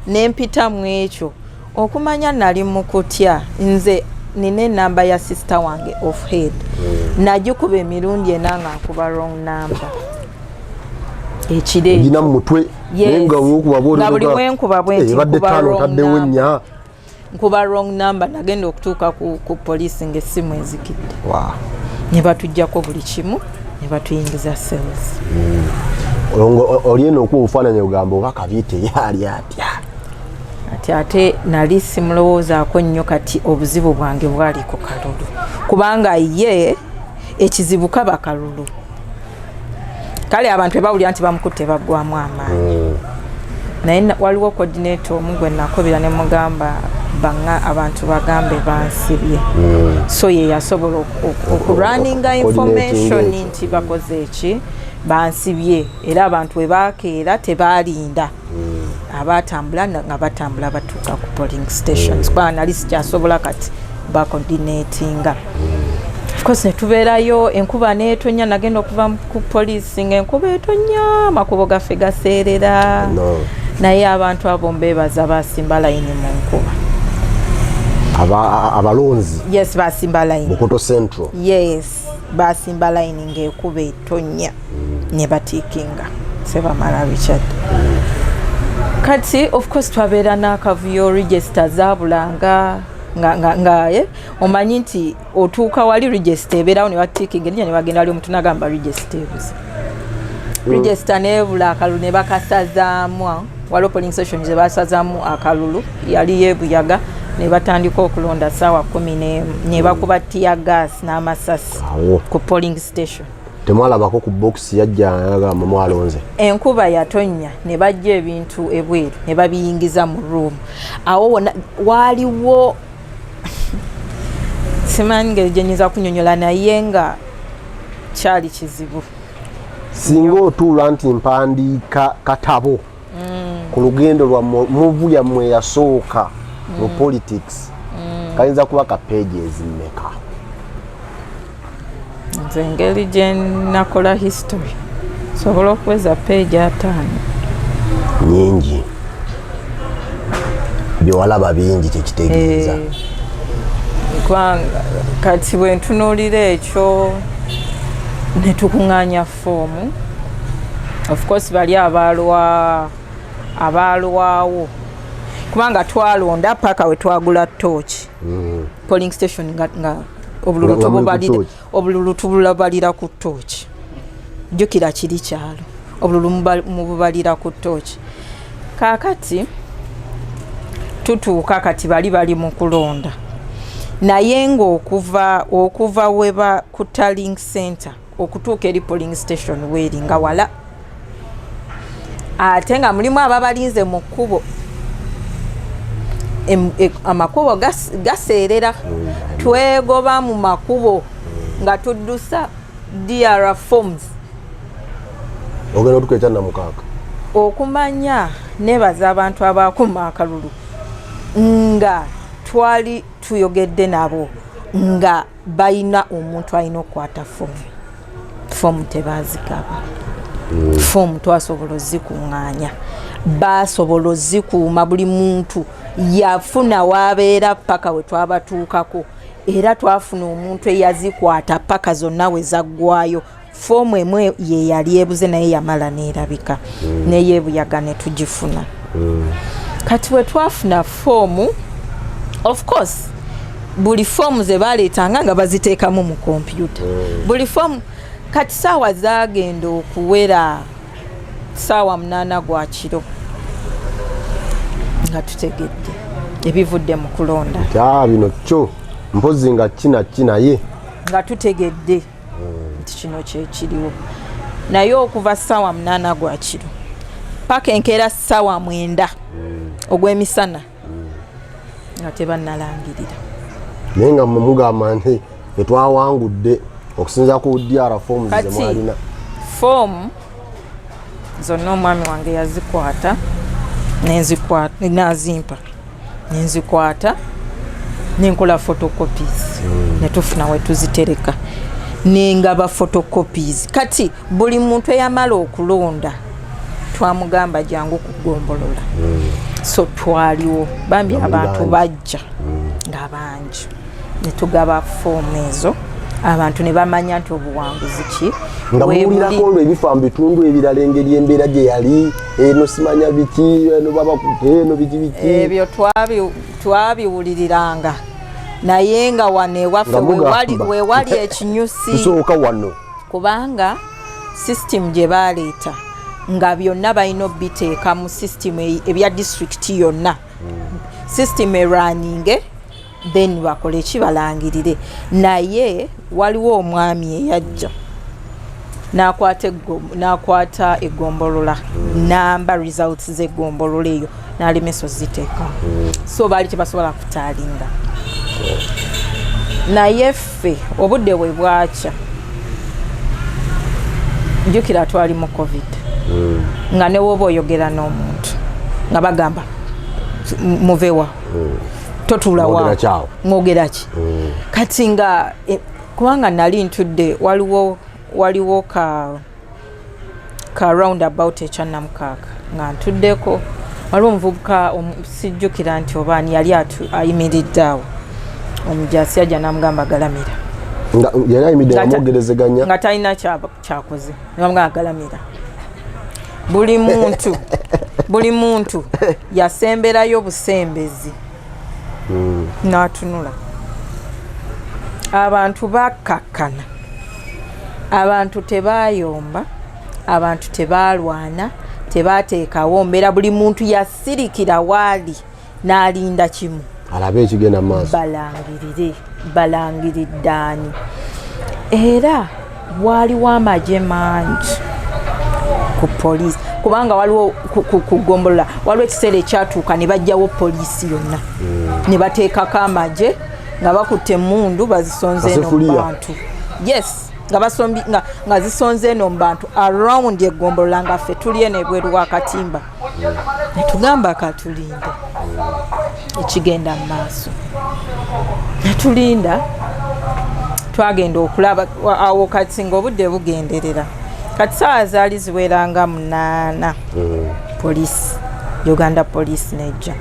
nempita mu ekyo okumanya nali mu kutya nze nina enamba ya sister wange of head nagikuba emirundi ena nga nkuba wrong number ekire gina mutwe nenga wokuba nga buli mwenkuba bwenti nkuba wrong number nagenda okutuuka ku poliisi ng'essimu ezikidde ne batujjako buli kimu ne batuyingiza cells. Oliena okuba obufaananyi ogamba oba Kabiite yaali atya ate nali simulowoozaako nnyo kati obuzibu bwange bwali ku kalulu kubanga ye ekizibu kaba kalulu kale abantu bebawulira nti bamukutte baggwamu amaanyi naye waliwo coordinator omu gwe nakobera ne mugamba abantu bagambe bansibye so ye yasobola okurunninga information nti bakoze eki bansibye era abantu we bakeera tebalinda abatambula nga batambula batuuka ku polling stations kuba nali sikyasobola kati bacoordinatinga. Of course netubeerayo enkuba neetonya nagenda okuva ku poliisi ng'enkuba etonya amakubo gaffe gaseerera naye abantu abo mbeebaza basimba layini mu nkuba abalonzi yes basimba layini Bukoto Central yes basimba layini ng'enkuba etonya ne batiikinga sebamala Richard kati of course twabeera n'akavuyo register zaabulanga nga omanyi nti otuuka wali register ebeerawo ne batiikinga erinnya ne bagenda wali omuntu nagamba register ebuze register neebula akalulu ne bakasazaamu waliwo polling station ze basazaamu akalulu yali yeebuyaga ne batandika okulonda ssaawa 10 ne bakuba tear gas n'amasasi ku polling station. Temwalabako ku box yajja agamba mwalonze enkuba yatonnya ne bajja ebintu ebweru ne babiyingiza mu room awo waliwo simanyi ngeri gyenyiza kunyonyola naye nga kyali kizibu singa otuula nti mpandiika katabo ku lugendo lwa muvu yammwe yasooka mu politics kayinza kuba ka pages mmeka? nze engeri gye nakola history sobola okuweza page 5 nyingi byewalaba bingi kyekitegeeza kati bwe ntunuulira ekyo ne tukuŋŋaanya foomu of course bali abaalwawo kubanga twalonda paka we twagula tooki polling station nga obululu tubulabalira ku tooki jjukira kiri kyalo obululu mububalira ku tooki kaakati tutuuka kati bali mu kulonda naye ng'okuva weba ku tallying center okutuuka eri polling station weeri nga wala ate nga mulimu ababalinze mu kkubo amakubo gaseerera twegoba mu makubo nga tuddusa DR forms ogenda otukeeta namukaaga okumanya nebaza abantu abaakuma akalulu nga twali tuyogedde nabo nga bayina omuntu alina okukwata fomu tebazigaba fomu twasobola ozikuŋŋaanya basobola ozikuuma buli muntu yafuna wabeera paka we twabatuukako era twafuna omuntu eyazikwata paka zonna we zaggwayo fomu emwe ye yali ebuze naye yamala neerabika neyeebuyaga ne tugifuna kati we twafuna fomu of course buli fomu ze baleetanga nga baziteekamu mu kompyuta buli fomu kati saawa zagenda okuwera saawa 8 gwa kiro nga tutegedde ebivudde mu kulonda bino kyo mpozi nga kinaye nga tutegedde nti kino kyekiriwo naye okuva saawa 8 gwa kiro paka enkeera saawa 9 ogw'emisana nga tebannalangirira naye nga mugamba nti etwawangudde okusinza ku DR forms ze mwalina fomu zonna omwami wange yazikwata nazimpa nenzikwata nenkola photocopies netufuna we tuzitereka nengaba photocopies kati buli muntu eyamala okulonda twamugamba jangu kugombolola so twaliwo bambi abantu bajja nga bangi netugaba fomu ezo abantu ne bamanya nti obuwanguzi ki nga muwulirako olwo ebifa mu bitundu ebirala engeri embeera gye yali eno simanya biki eno babakute eno biki ebyo twabiwuliriranga naye nga wano ewaffe wewali ekinyusi tusooka wano kubanga system gye baleeta nga byonna balina obiteeka mu system ebya district yonna system erunning then bakole kibalangirire naye waliwo omwami eyajja n'akwata egombolola namba results z'egombolola eyo n'alemeso ziteeka so baali tebasobola kutaalinga naye ffe obudde bwe bwakya jjukira twali mu covid nga ne woba oyogera n'omuntu nga bagamba muvewa totulawa mwogera ki kati nga kubanga nali ntudde waliwo ka roundabout ekyannamukaaka nga ntuddeko waliwo omuvubuka sijjukira nti obaani yali ayimiridde awo omujaasi yajja n'amugamba galamira yali ayimiridde amwogerezeganya nga talina kyakoze namugamba galamira buli muntu yasemberayo busembezi n'atunula abantu bakakkana abantu tebayomba abantu tebalwana tebateekawo mbeera buli muntu yasirikira waali n'alinda kimu alabe ekigenda maaso balangiriddaani era waliwo amagye mangi ku poliisi kubanga waliwo kugombolola waliwo ekiseera ekyatuuka ne bajjawo poliisi yonna ne bateekako amagye nga bakutte emundu bazisonze eno mu bantu yes nga zisonze eno mu bantu around egombolola nga ffe tuli eno ebweru wakatimba netugamba katulinde ekigenda mu maaso netulinda twagenda okulaba awo kati nga obudde bugenderera kati saawa zaali ziweranga 8 poliisi Uganda poliisi nejja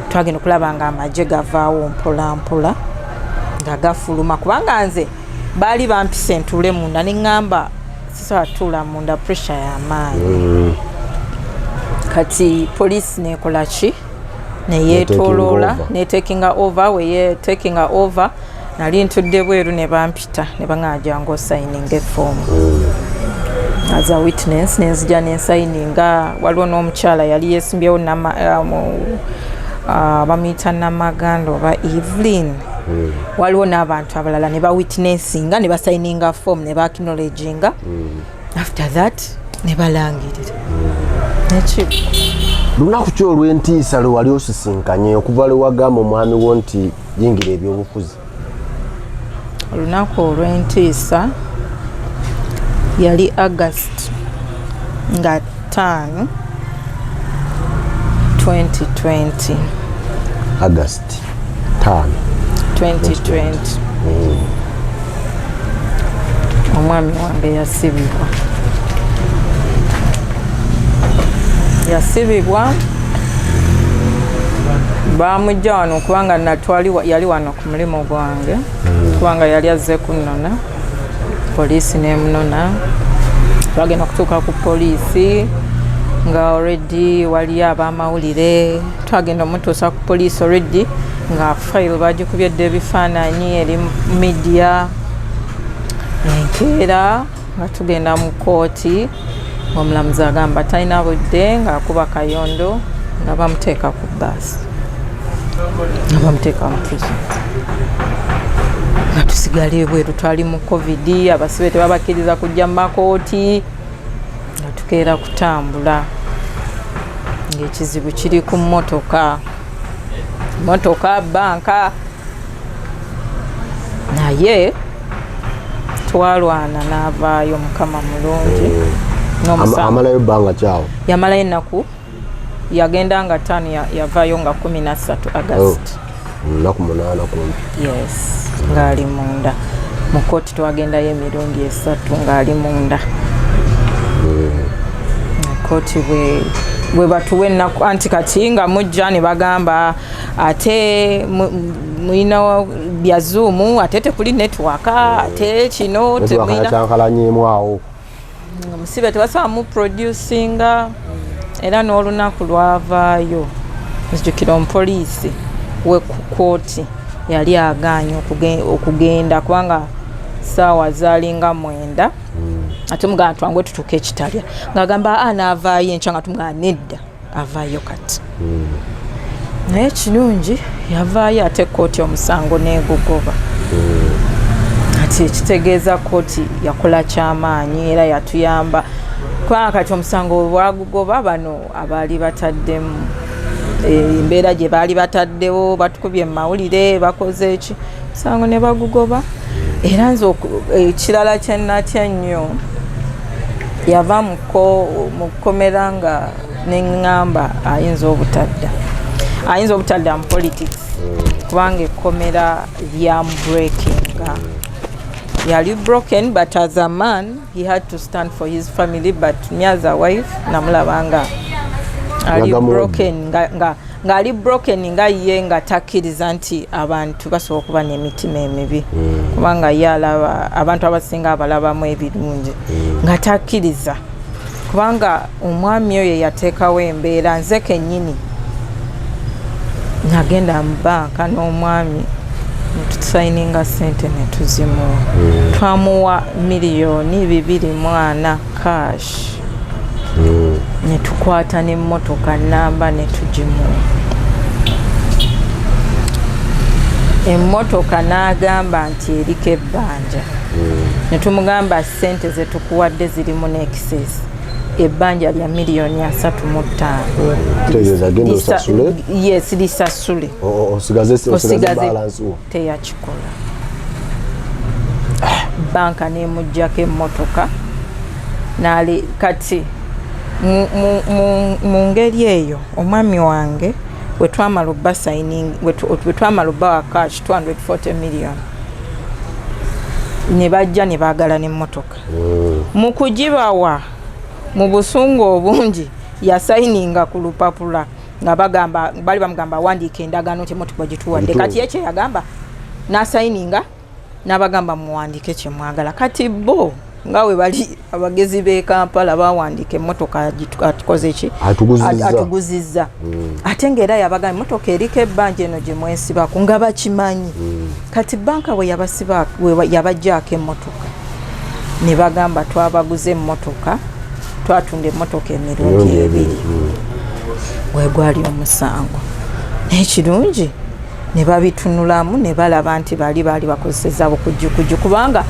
twagenda okulaba nga amagye gavaawo mpola mpola nga gafuluma kubanga nze baali bampisa entule munda neŋŋamba sisobola tuula munda pressure y'amaanyi kati poliisi nekola ki neyeetooloola netakinga over weyetakinga over nali ntudde bweru ne bampita ne baŋŋaja ng'osayininga efoomu as a witness nenzija nensayininga waliwo n'omukyala yali yeesimbyewo bamuyita namaganda oba Evelyn waliwo n'abantu abalala ne bawitnessinga ne basayininga form ne baakinoleginga after that ne balangirira nekyo lunaku ki olw'entiisa lwe wali osisinkanye okuva lwe wagamba omwami wo nti yingira ebyobufuzi olunaku olw'entiisa yali August nga 5 2020 August 5 2020 omwami wange yasibibwa bamujja wano kubanga yali wano ku mulimu gwange kubanga yali azze kunnona poliisi nemunona twagenda okutuuka ku poliisi nga already waliyo abamawulire twagenda omutuusa ku poliisi already nga file bagikubyedde ebifaananyi eri media enkeera nga tugenda mu kooti omulamuzi agamba talina budde ng'akuba kayondo nga bamuteeka ku baasi nga bamuteeka mu prison nga tusigala ebweru twali mu covid abasibe tebabakkiriza kujja mu makooti nga tukeera kutambula ng'ekizibu kiri ku mmotoka banka naye twalwana n'avaayo mukama mulungi amalayo bbanga kyawo yamalayo ennaku yagenda nga 5 yavaayo nga 13 August ennaku 8 kumpi yes ng'ali munda mu kooti twagendayo emirundi 3 ng'ali munda kooti bwe batuwe ennaku anti kati nga mujja ne bagamba ate mulina bya Zoom ate tekuli network ate kino temuyinakankalanyemwawo musibe tebasobola mu producinga era n'olunaku lwavaayo nzijukira omupoliisi w'ekkooti yali agaanye okugenda kubanga saawa zaalinga 9 ate mugamba twangu tutuuka ekitalya ng'agamba anaavaayo enkya nga tumugamba nedda avaayo kati naye kirungi yavaayo ate kkooti omusango n'egugoba ati ekitegeeza kkooti yakola kyamaanyi era yatuyamba kubanga kati omusango bwagugoba bano abaali bataddemu embeera gye baali bataddewo batukubye mu mawulire bakoze eki omusango ne bagugoba era nze ekirala kyenatya nnyo yava mu kkomera nga neŋŋamba ayinza obutadda mu politics kubanga ekkomera lyamubreakinga yali broken but as a man he had to stand for his family but me as a wife namulabanga ali broken ng'ali broken nga ye nga takkiriza nti abantu basobola okuba n'emitima emibi kubanga ye alaba abantu abasinga abalabamu ebirungi nga takkiriza kubanga omwami oyo yateekawo embeera nze kennyini nagenda mu banka n'omwami netusayininga ssente netuzimuwa twamuwa $240,000 cash netukwata n'emmotoka namba netugimuwa emmotoka n'agamba nti eriko ebbanja netumugamba ssente zetukuwadde zirimu n'ekisesi ebbanja lya $335,000 yes lisasule osigaze teyakikola banka n'emuggyako emmotoka nali kati mu ngeri eyo omwami wange wetwamala obba cash $240 million ne bajja ne baagala n'emmotoka mu kugibawa mu busungu obungi yasayininga ku lupapula nga bali bamugamba wandiika endagaano nti emmotoka gituwadde kati ekyo yagamba n'asayininga n'abagamba muwandiike kyemwagala kati bo nga we bali abagezi b'e Kampala bawandiika emmotoka atukoze ki atuguzizza ate ng'era yabagamba emmotoka eriko ebbanja eno gye mwesibako nga bakimanyi kati banka bwe yabajjaako emmotoka ne bagamba twabaguze emmotoka twatunda emmotoka emirundi 2 wegwali omusango n'ekirungi ne babitunulamu ne balaba nti baali bakozeseza bukujjukujju kubanga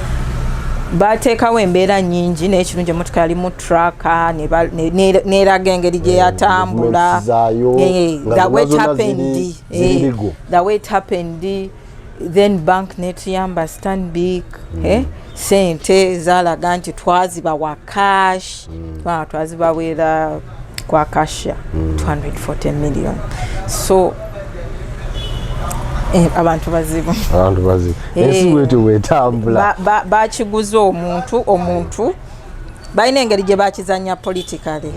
bateekawo embeera nnyingi n'ekirungi emmotoka yali mu traka n'eraga engeri gye yatambula the way it happened then bank netuyamba Stanbic sente zaalaga nti twaziba wa cash twazibaweera kwa kasha $240 million so abantu bazibu ensi bwetyo bwetambula bakiguza omuntu balina engeri gye bakizanya politikale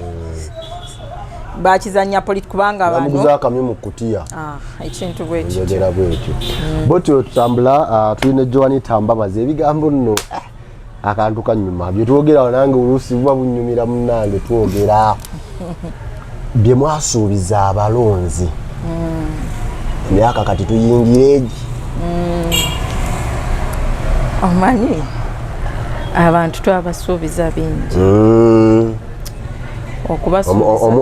bakizanya kubanga bamuguza akamyu mu kutiya ekintu bwekyo bwetyo tutambula tulina Joan Tambabazi ebigambo nno akantu kanyuma bye twogera nange oluusi buba bunyumira munnange twogera bye mwasuubiza abalonzi myaka kati tuyingireegi omanyi abantu twabasuubiza bingi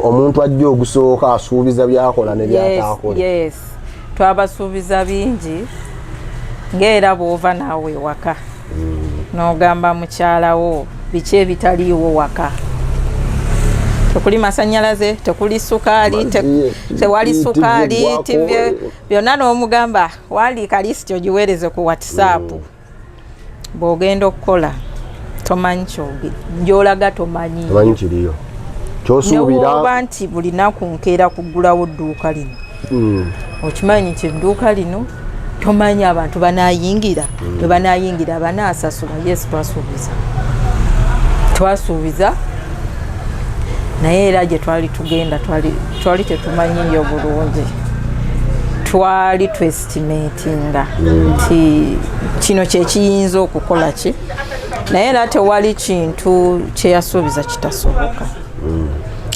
omuntu ajja ogusooka asuubiza byakola ne byatakola yes twabasuubiza bingi ng'era bw'ova naawe waka n'ogamba mukyalawo biki ebitaliiwo waka tekuli masanyalaze tekuli sukaali tewali sukaali byonna n'omugamba wandiika lisiti ogiweereze ku WhatsApp bw'ogenda okukola tomanyi gy'olaga tomanyi kiriyo kyosuubira newoba nti buli naku nkeera kuggulawo dduuka lino okimanyi nti edduuka lino tomanyi abantu banayingira bwe banayingira banaasasula yes twasuubiza naye era gye twali tugenda twali tetumanyiyo bulungi, twali twestimatinga nti kino kyekiyinza okukola ki, naye era tewali kintu kyeyasuubiza kitasoboka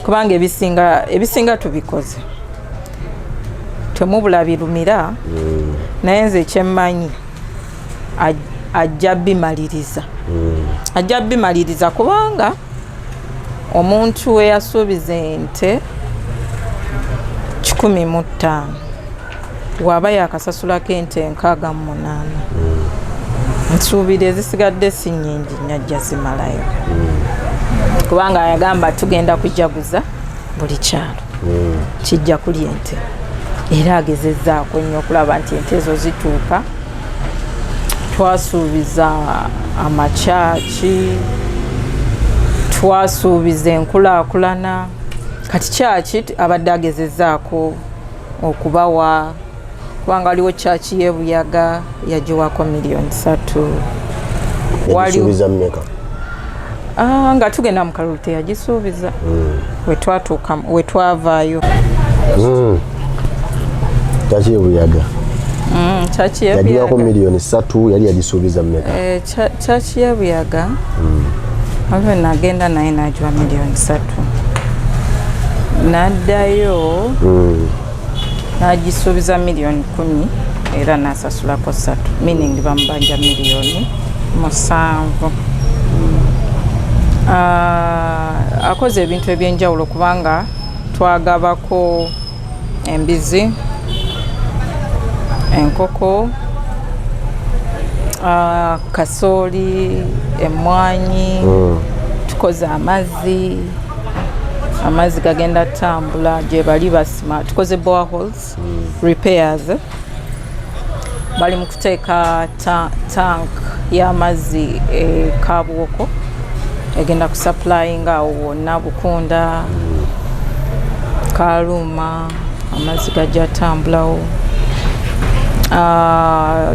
kubanga ebisinga tubikoze, temubula birumira, naye nze kyemmanyi ajja bimaliriza kubanga omuntu eyasuubiza ente 15 waba yakasasulako ente 68 nsuubira ezisigadde si nnyingi nyajja zimalayo kubanga yagamba tugenda kujaguza buli kyalo kijja kulya ente, era agezezzaako nnyo okulaba nti ente ezo zituuka. Twasuubiza amakyaki, twasuubiza enkulaakulana, kati kyaki abadde agezezzaako okubawa kubanga waliwo kyaki y'ebuyaga yagiwako $3,000,000. Yagisuubiza mmeka? Nga tugenda mu kalulu teyagisuubiza we twavaayo. Kyaki y'ebuyaga yagiwako $3,000,000 yali yagisuubiza mmeka? Kyaki y'ebuyaga waliwo nagenda naye nagiwa $3,000,000 n'addayo n'agisuubiza $10,000,000 era n'asasulako 3 meaning bamubanja $7,000,000. Akoze ebintu ebyenjawulo kubanga twagabako embizi, enkoko, kasooli, emmwanyi, tukoze amazzi gagenda tambula gye bali basima, tukoze boreholes repairs, bali mu kuteeka tank y'amazzi Kabwoko egenda kusupplyinga awo wonna Bukunda, Kaluma, amazzi gajja tambulawo.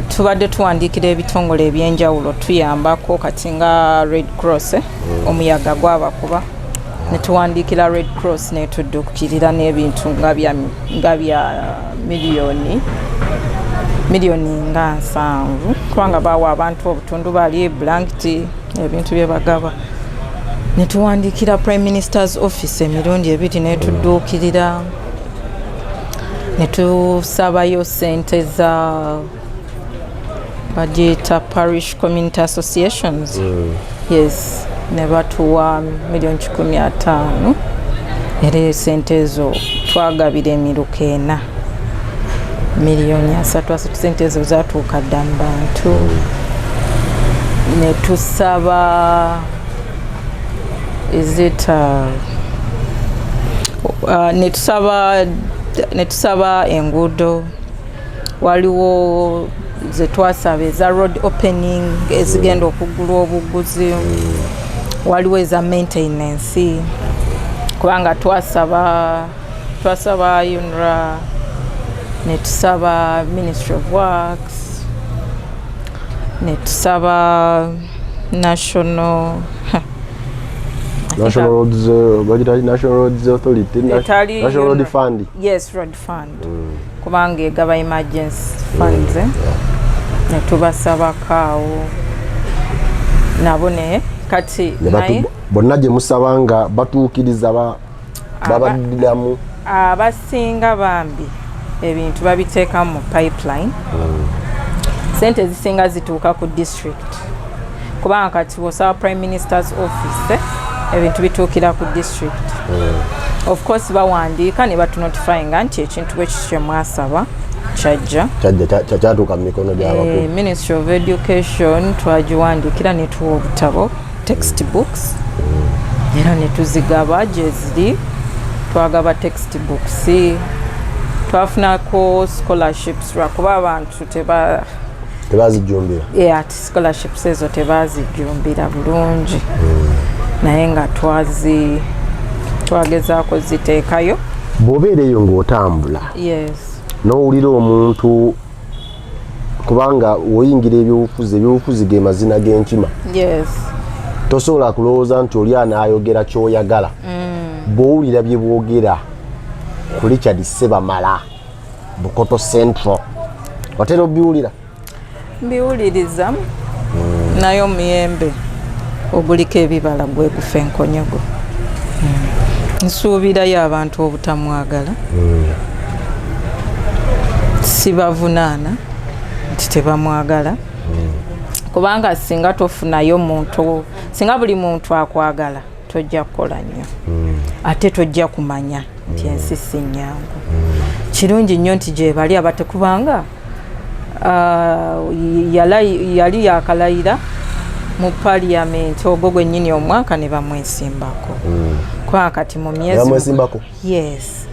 Tubadde tuwandiikira ebitongole ebyenjawulo tuyambako kati nga Red Cross omuyaga gwabakuba ne tuwandiikira Red Cross ne tuddukirira n'ebintu nga bya miliyoni nga 7 kubanga bawa abantu obutundu bali blanketi ebintu bye bagaba. Ne tuwandiikira Prime Minister's Office emirundi 2 ne tudduukirira, ne tusabayo sente za bagiyita parish community associations. Yes, ne batuwa $1,15,000 era sente ezo twagabira emiruka 4 $3,000,000 sente ezo zatuuka dda mu bantu. Ne tusaba ne tusaba enguudo, waliwo ze twasaba eza road opening ezigenda okugulwa obuguzi, waliwo eza maintenance kubanga twasaba UNRA, ne tusaba Ministry of Works, ne tusaba National Roads Authority, National Road Fund. Yes, Road Fund. Kubanga egaba emergency funds. Ne tubasabako awo nabo ne kati naye bonna gye musaba nga batuukiriza babaddamu. Abasinga bambi ebintu babiteeka mu pipeline. Sente ezisinga zituuka ku district kubanga kati wosaba Prime Minister's Office ebintu bituukira ku district. Of course bawandiika ne batunotifyinga nti ekintu bwe kikye mwasaba kyatuuka mu mikono gy'abakulu. Ministry of Education twagiwandiikira ne tuwa obutabo textbooks era ne tuzigaba gye ziri, twagaba textbooks, twafunako scholarships lwakuba abantu tebazijumbira. Scholarships ezo tebazijumbira bulungi naye nga twagezaako ziteekayo. Bw'obeereyo ng'otambula n'owulira omuntu kubanga oyingira ebyobufuzi ge mazina g'enkima, tosobola kulowooza nti oli anaayogera ky'oyagala bw'owulira bye boogera ku Richard Ssebamala Bukoto Central otera obiwulira? Mbiwuliriza naye omuyembe oguliko ebibala gwe gufa enkonyogo. Nsuubirayo abantu obutamwagala sibavunaana nti tebamwagala kubanga singa tofunayo muntu, singa buli muntu akwagala tojja kukola nnyo ate tojja kumanya nti ensi si nnyangu. Kirungi nnyo nti gye bali abatekubanga yali yakalayira mu parliament ogwo gwennyini omwaka ne bamwesimbako kwa kati mu myezi yes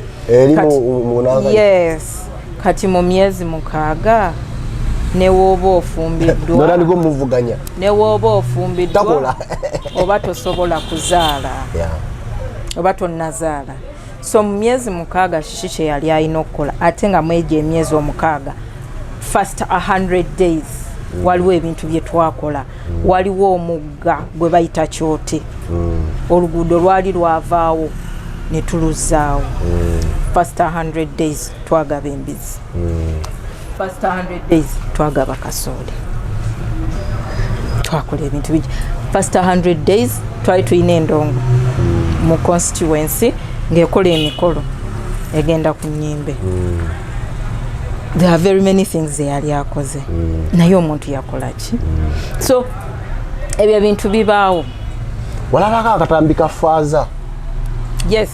kati mu myezi 6 ne woba ofumbiddwa ne woba ofumbiddwa oba tosobola kuzaala oba tonnazaala. So mu myezi 6 kiki kye yali alina okukola ate nga mwegyo emyezi 6 first 100 days waliwo ebintu bye twakola. Waliwo omugga gwe bayita Kyote, oluguudo lwali lwavaawo ne tuluzaawo. First 100 days twagaba embizi, first 100 days twagaba kasooli, twakola ebintu bingi. First 100 days twali tulina endongo mu constituency ng'ekola emikolo egenda ku nnyimbe. There are very many things yali akoze naye omuntu yakola ki? So ebyo bintu bibaawo. Walabako akatambi ka faaza? Yes.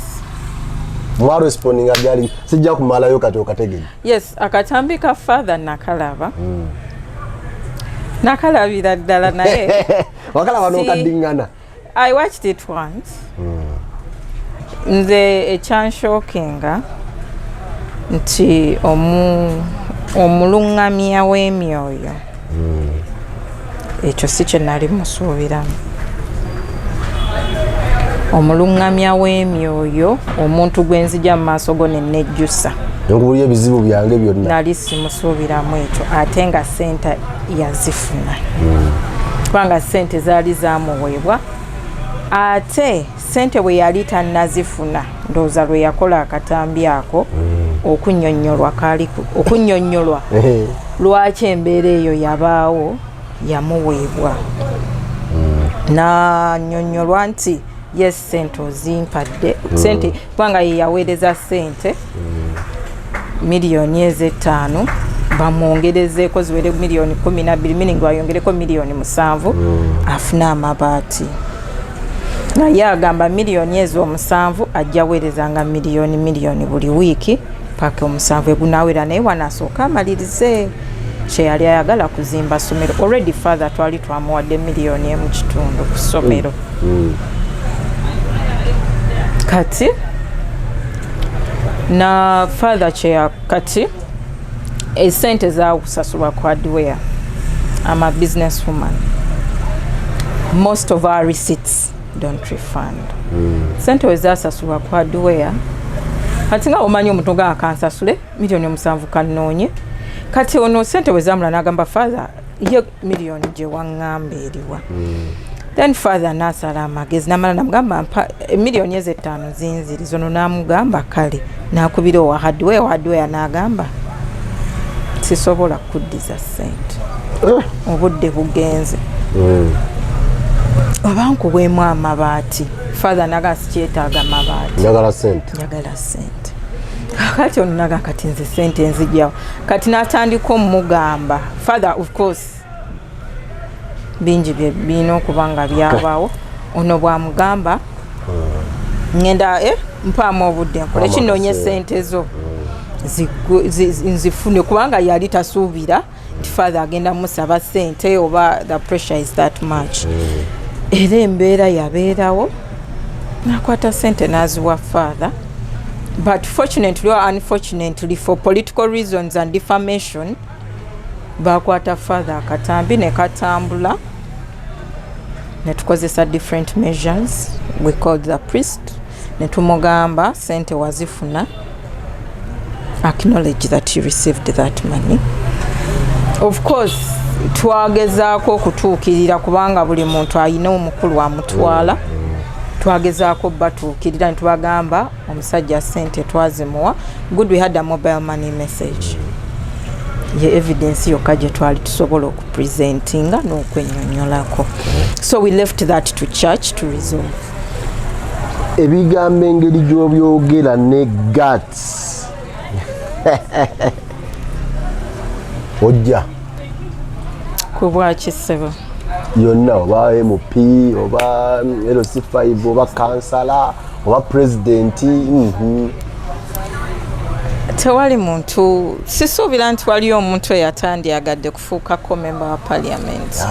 Mwarespondinga gyali sijja kumalayo kati okategenya? Yes, akatambi ka father nakalaba. Nakalabira ddala naye wakalaba n'okaddiŋŋana? I watched it once. Nze ekyanshokinga nti omulungamya w'emyoyo ekyo si kye nali musuubiramu. Omulungamya w'emyoyo omuntu gwenzija mu maaso go ne nejjusa nkubulya ebizibu byange byonna nali simusuubiramu ekyo ate nga ssente yazifuna kubanga ssente zaali zamuweebwa ate ssente bwe yali tannazifuna ndowooza lwe yakola akatambi ako okunnyonnyolwa lwaki embeera eyo yabaawo yamuweebwa nannyonnyolwa nti yes sente ozimpadde sente kubanga ye yaweereza ssente miliyoni 5 bamwongerezeeko ziwere miliyoni 12 meaning ayongereko miliyoni 7 afuna amabaati. Naye agamba miliyoni ezo 7 ajja weerezanga miliyoni buli wiiki paka 7 egunaawera naye wanasooka amalirize kye yali ayagala kuzimba ssomero. Already father twali twamuwadde miliyoni 1.5 ku ssomero. Kati na father kye kati esente zaakusasulwa ku hardware. I'm a business woman. Most of our receipts don't refund. Sente wezasasulwa ku hardware kati nga omanyi omuntu nga akansasule miliyoni 7 kanoonye kati ono sente wezamula n'agamba father ye miliyoni gye waŋŋamba eriwa. Then father nasala amagezi namala namugamba miliyoni 5 zinziri zono namugamba kale nakubira wa hardware n'agamba sisobola kuddiza ssente obudde bugenze obankubwemu amabaati. Father naga sikyetaaga mabaati njagala ssente kati ono naga kati nze ssente nzijjawo kati n'atandika omugamba father of course bingi birina okuba nga byabaawo ono bwamugamba ngenda mpaamu obudde nkole kinoonye ssente zo nzifune kubanga yali tasuubira nti father agenda musaba ssente oba the pressure is that much. Era embeera yabeerawo nakwata ssente n'aziwa father but fortunately or unfortunately for political reasons and defamation bakwata father akatambi ne katambula ne tukozesa different measures. We called the priest ne tumugamba ssente wazifuna, acknowledge that you received that money. Of course twagezaako okutuukirira kubanga buli muntu alina omukulu amutwala twagezaako batuukirira ne tubagamba omusajja ssente twazimuwa. Good, we had a mobile money message. Ye evidence yokka gye twali tusobola okupresentinga n'okwennyonnyolako. So we left that to church to resolve. Ebigambo engeri gy'obyogera ne guts ojja kubwaki ssebo yonna oba MP oba LC5 oba kansala oba president. Tewali muntu, sisuubira nti waliyo omuntu eyatandyagadde kufuukako member wa parliament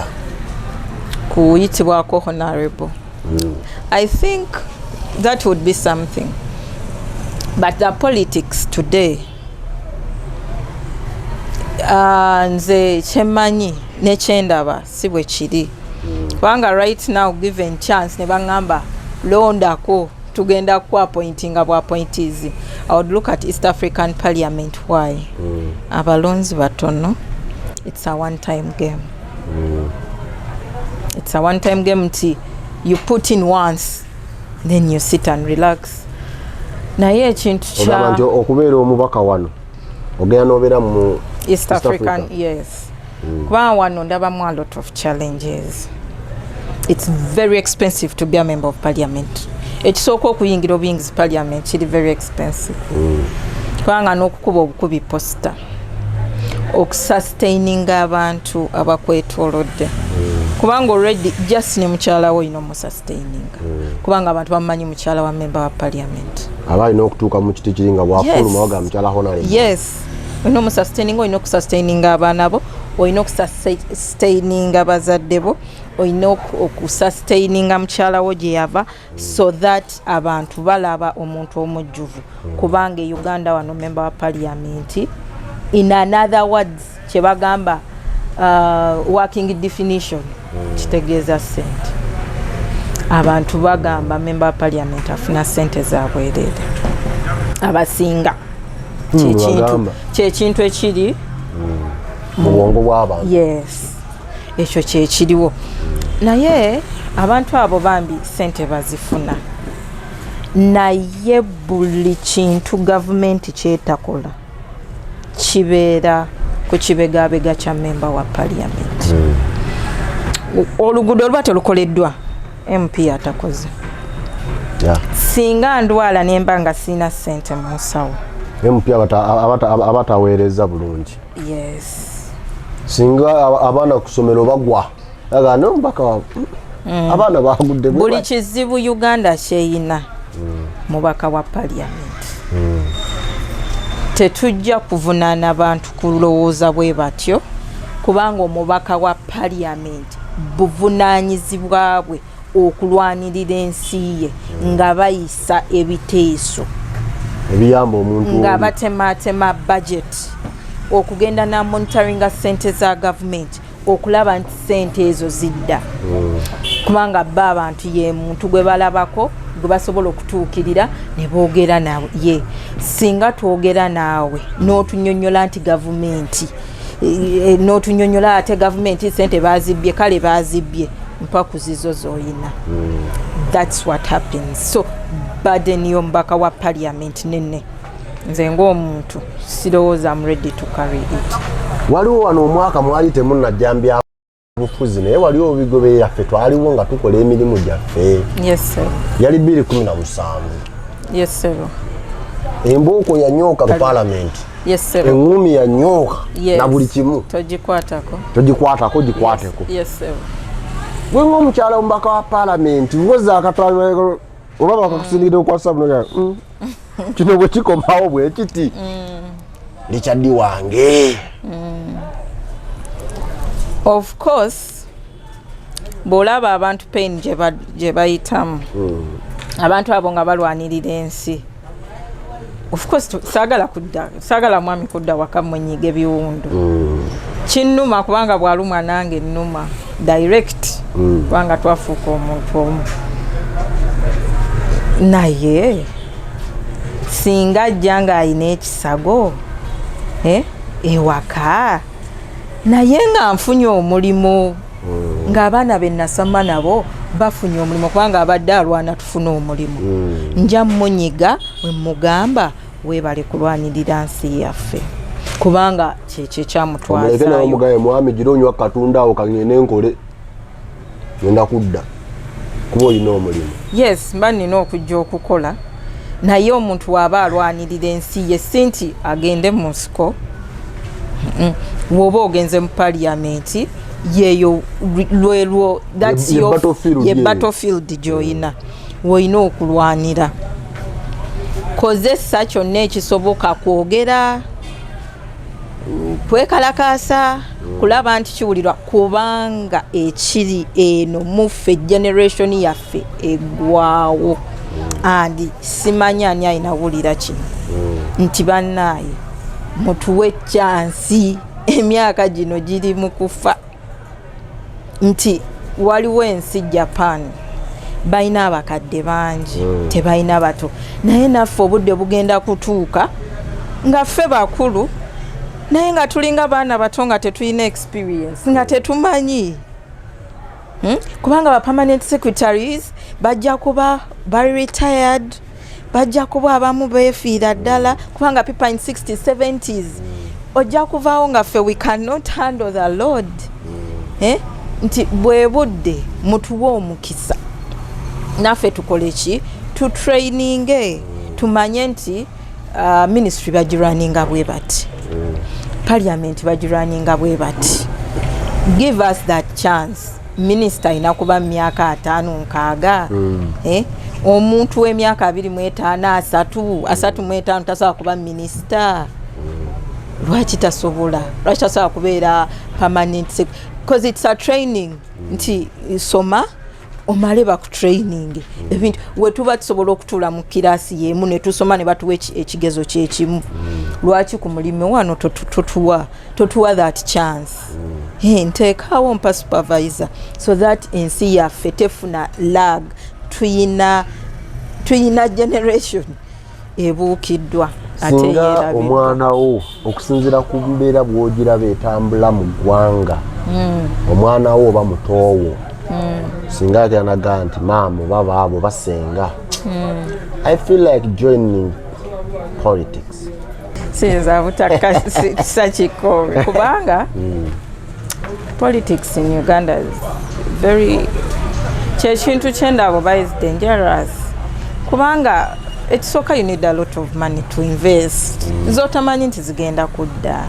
kuyitibwako honorable. I think that would be something, but the politics today, nze kyemanyi nekyendaba si bwe kiri kubanga right now given chance ne baŋŋamba londako tugenda ku appointinga bu appointees, I would look at East African Parliament. Why? Abalonzi batono. It's a one-time game. It's a one-time game nti you put in once, then you sit and relax. Naye ekintu kya okubeera omubaka wano ogenda n'obeera mu East African, yes. Kubanga wano ndabamu a lot of challenges. It's very expensive to be a member of parliament. Ekisooka okuyingira obuyingizi parliament kiri very expensive. Kubanga n'okukuba obukubi posta, okusustaininga abantu abakwetoolodde. Kubanga already just ne mukyala wo ino musustaininga. Kubanga abantu bamanyi mukyala wa member wa parliament. Abalina okutuuka mu kiti kiringa bwafuluma waga mukyala honorable. Yes. Olina omusustaininga, olina okusustaininga abaana bo, olina okusustaininga bazadde bo, olina okusustaininga mukyala wo gye yava, so that abantu balaba omuntu omujjuvu. Kubanga Uganda wano member wa parliament, in another words kye bagamba working definition, kitegeeza ssente. Abantu bagamba member wa parliament afuna ssente za bwereere abasinga. Kyekintu ekiri mu bwongo bw'abantu. Yes, ekyo kyekiriwo. Naye abantu abo bambi ssente bazifuna, naye buli kintu gavumenti kyetakola kibeera ku kibegabega kya member wa parliament. Oluguudo oluba telukoleddwa MP atakoze. Singa ndwala nemba nga sina ssente mu nsawo, MP abataweereza bulungi. Yes. Singa abaana kusomero bagwa aga nombaka abaana bagudde. Buli kizibu Uganda kyeyina mubaka wa parliament. Tetujja kuvunaana bantu kulowooza bwe batyo, kubanga omubaka wa parliament buvunaanyizibwa bwe okulwanirira ensi ye nga bayisa ebiteeso ebiyamba omuntu nga batematema budget, okugenda na monitoringa ssente za government, okulaba nti ssente ezo zidda. Kubanga ba abantu ye muntu gwe balabako gwe basobola okutuukirira ne boogera naye. Singa twogera naawe n'otunyonnyola nti gavumenti n'otunyonnyola ate gavumenti ssente bazibbye, kale bazibbye, mpaku zizo z'oyina. That's what happens. So burden y'omubaka wa parliament nene. Nze ng'omuntu sirowooza I'm ready to carry it. Waliwo wano omwaka mwali temunnajjambya bufuzi naye waliwo bigoberera ffe twaliwo nga tukola emirimu gyaffe. Yes sir. Yali 2017. Yes sir. Embooko yanyooka mu parliament. Yes sir. Engumi yanyooka na buli kimu. Togikwatako gikwateko. Yes sir. Gwe ng'omukyala omubaka wa parliament woza akatwala oba bakakusindikira okwasa buno kino bwe kikomawo bwe kiti likyaddi wange. Of course bw'olaba abantu pain gye bayitamu, abantu abo nga balwanirira ensi, of course saagala mwami kudda waka mwenyiga ebiwundu. Kinnuma kubanga bw'alumwa nange nnuma direct, kubanga twafuuka omuntu omu. Naye singa ajja ng'alina ekisago ewaka, naye nga nfunye omulimu ng'abaana be nasoma nabo bafunye omulimu kubanga abadde alwana tufuna omulimu nja munyiga we mugamba webale kulwanirira nsi yaffe kubanga kyekyo kyamutwazaayo omugaye mwami gira onywa katunda awo kagende nkole ngenda kudda kuba olina omulimu. Yes, mba nina okujja okukola naye omuntu waaba alwanirira ensi ye si nti agende mu nsiko woba ogenze mu parliament yeyo lwelwo that's ye battlefield gy'olina woyina okulwanira kozesa kyonna ekisoboka kwogera kwekalakaasa kulaba nti kiwulirwa kubanga ekiri eno muffe generation yaffe eggwaawo andi simanyi ani alina wulira kino nti bannaaye mutuwe chansi emyaka gino giri mu kufa nti waliwo ensi Japan balina abakadde bangi tebalina bato naye naffe obudde bugenda kutuuka nga ffe bakulu naye nga tulinga baana bato nga tetulina experience nga tetumanyi kubanga ba permanent secretaries bajja kuba bari retired bajja kuba abamu beefiira ddala kubanga people in 60s 70s ojja kuvaawo nga ffe we cannot handle the load nti bwe budde mutuwe omukisa naffe tukole ki tutraininge tumanye nti ministry bagirwaninga bwe bati parliament bagirwaninga bwe bati give us that chance minister ina kuba myaka 5-6 omuntu w'emyaka 25 35 tasobola kuba minister lwaki tasobola lwaki tasobola kubeera permanent because it's a training nti soma omale bakutraining ebintu wetuba tusobola okutuula mu kirasi yemu ne tusoma ne batuwa ekigezo kyekimu lwaki ku mulimu wano totuwa that chance nteekawo mpa supervisor so that ensi yaffe tefuna lag tuyina generation ebuukiddwa ate singa omwana wo okusinziira ku mbeera bw'ogiraba etambula mu ggwanga omwana wo oba mutoowo singa atyanaga nti maama oba baabo basenga I feel like joining politics sinza butaka sakikobe kubanga politics in Uganda is very kyintu kyendabo ba is dangerous kubanga ekisooka you need a lot of money to invest zotamanyi nti zigenda kudda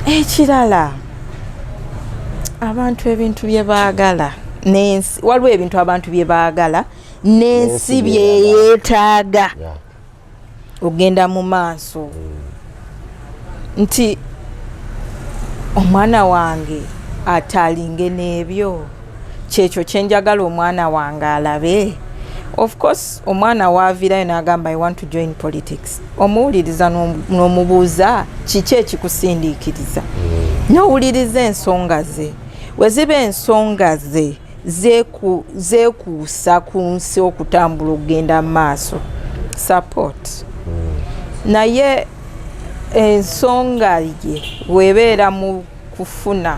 ekirala abantu ebintu bye baagala n'ensi waliwo ebintu abantu bye baagala n'ensi bye yeetaaga ogenda mu maaso nti omwana wange ataalinge n'ebyo kyekyo kyenjagala omwana wange alabe. Of course omwana waavirayo n'agamba I want to join politics omuwuliriza n'omubuuza kiki ekikusindiikiriza n'owuliriza ensonga ze weziba ensonga ze zeekuusa ku nsi okutambula okugenda mu maaso support naye ensonga ye webeera mu kufuna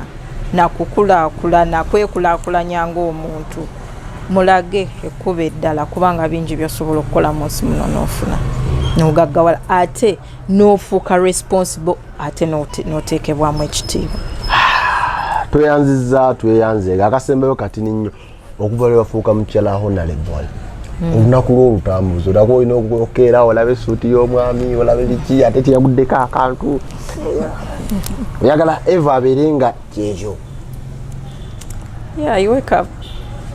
nakukulaakulana kwekulaakulanya ng'omuntu mulage ekkuba eddala kubanga bingi byosobola okukola mu nsi muno n'ofuna n'ogaggawala ate n'ofuuka responsible ate n'oteekebwamu ekitiibwa. tweyanze akasembeyo katini nnyo okuva lwe bafuuka mukyala honorable olunaku lw'olutambuzo olako olina okukeera olaba essuuti y'omwami olaba liki ate teyaguddeko akantu oyagala eva abeere nga kyekyo. Yeah, you wake up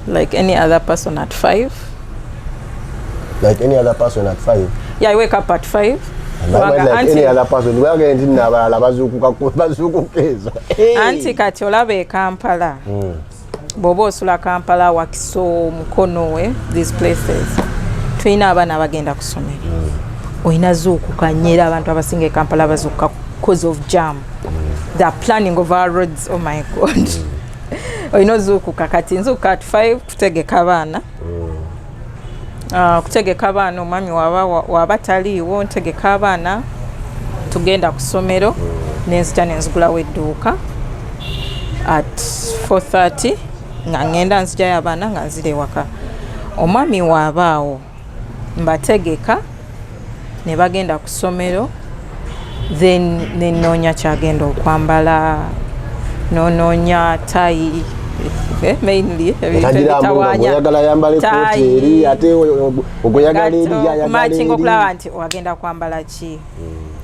like any other person at 5. Like any other person at 5? Yeah, I wake up at 5. Like any other person. We are going to nabala bazukukeeza. Anti kati olaba e Kampala. Bobo osula Kampala Wakiso Mukono these places. Tuyina abaana abagenda ku ssomero. Oyina zuukukanyera abantu abasinga e Kampala bazuuka because of jam. They are planning of our roads. Oh my God. Oyina zuukuka kati nzuuka at 5 kutegeka abaana. Kutegeka abaana omwami waba taliiwo ntegeka abaana tugenda ku ssomero nenzita nenzigulawo edduuka at 4:30 nga ngenda nzijayo abaana nga nzire waka omwami waabaawo mbategeka ne bagenda ku ssomero then nenoonya kyagenda okwambala nonoonya tayi mainly oyagala yambale kooti eri ate ogoyagala eri yayagala okulaba nti wagenda kwambala ki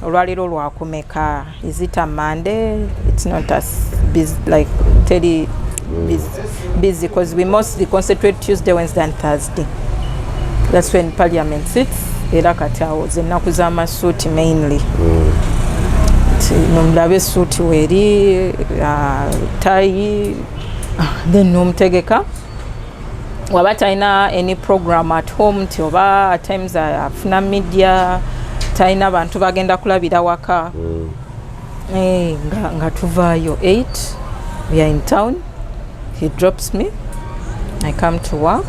olwaliro lwakumeka is it a Monday it's not as busy like teddy busy because we mostly concentrate Tuesday, Wednesday and Thursday. That's when Parliament sits. Era kati awo zennaku z'amasuuti mainly nomulabe suuti weri tayi then nomutegeka waba talina any program at home nti oba at times afuna media talina bantu bagenda kulabira waka nga tuvaayo 8 we are in town. He drops me, I come to work,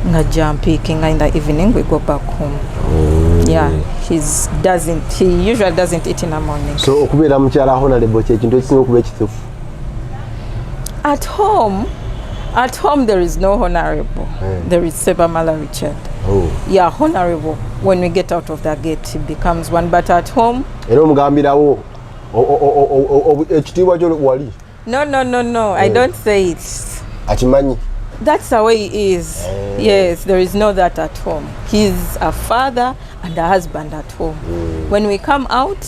nga jumping in the evening we go back home. Yeah, he usually doesn't eat in the morning. So okubera mukyala honorable kye kintu ekisinga okuba ekituufu. At home there is no honorable. There is Sebamala Richard. Yeah, honorable. When we get out of the gate he becomes one, but at home era omugambirawo ekitiibwa kyo wali. No, I don't say it. Achimanyi. That's the way he is. Yes, there is no that at home. He's a father and a husband at home. When we come out,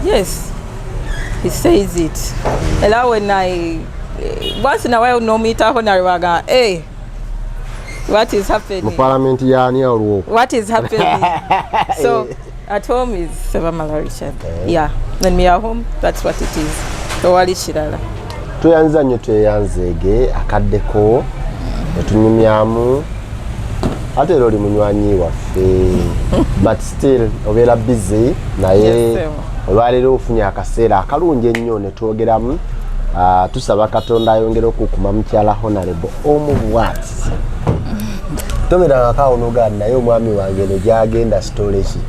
yes, he says it. And when once in a while, no meet a honorable, hey, what is happening? Parliament what is happening? So at home is Sebamala Richard. Yeah, when we are home, that's what it is. Towali kirala. Tuyanza nnyo tweyanzeege akaddeko etunyumyamu ate era oli munywanyi waffe but still obeera busy naye olwaleero ofunye akaseera akalungi ennyo ne twogeramu tusaba Katonda ayongere okukuma mukyala honorable omu bwati tomeranga kawonogaani naye omwami wange ne gyagenda sitole ki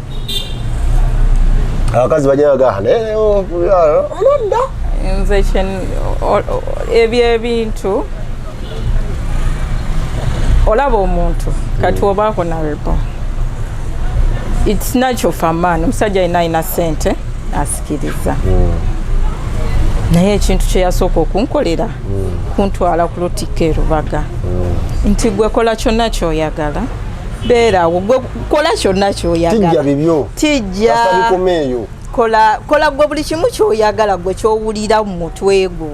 abakazi bajja bagamba olonda nze ebyo ebintu olaba omuntu kati oba honorable it's natural for man omusajja alina ssente asikiriza naye ekintu kye yasooka okunkolera kuntwala ku lutikko erubaga nti gwe kola kyonna kyoyagala beerawo gwe kola kyonna kyoyagala tijja bibyo tijja asabikomeeyo kola gwe buli kimu kyoyagala gwe kyowulira mu mutwe gwo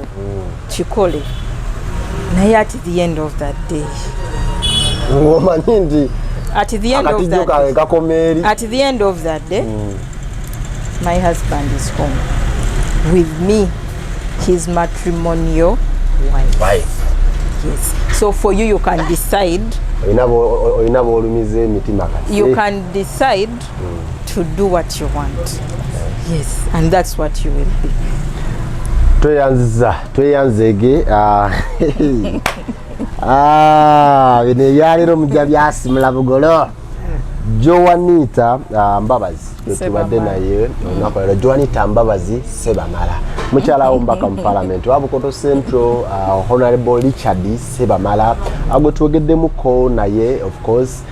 kikole naye at the end of that day omanyi nti at the end of that day my husband is home with me, his matrimonial wife. Yes. So for you can decide you can decide to do what you want. Yes, and that's what you will be. Tweyanzege bino yalero mujja byasimula bugolo Joanita Mbabazi tubadde naye nakolera Joanita Mbabazi Sebamala mukyala wombaka mu parliament wabukoto central honorable Richard Sebamala agotwogeddemu naye of course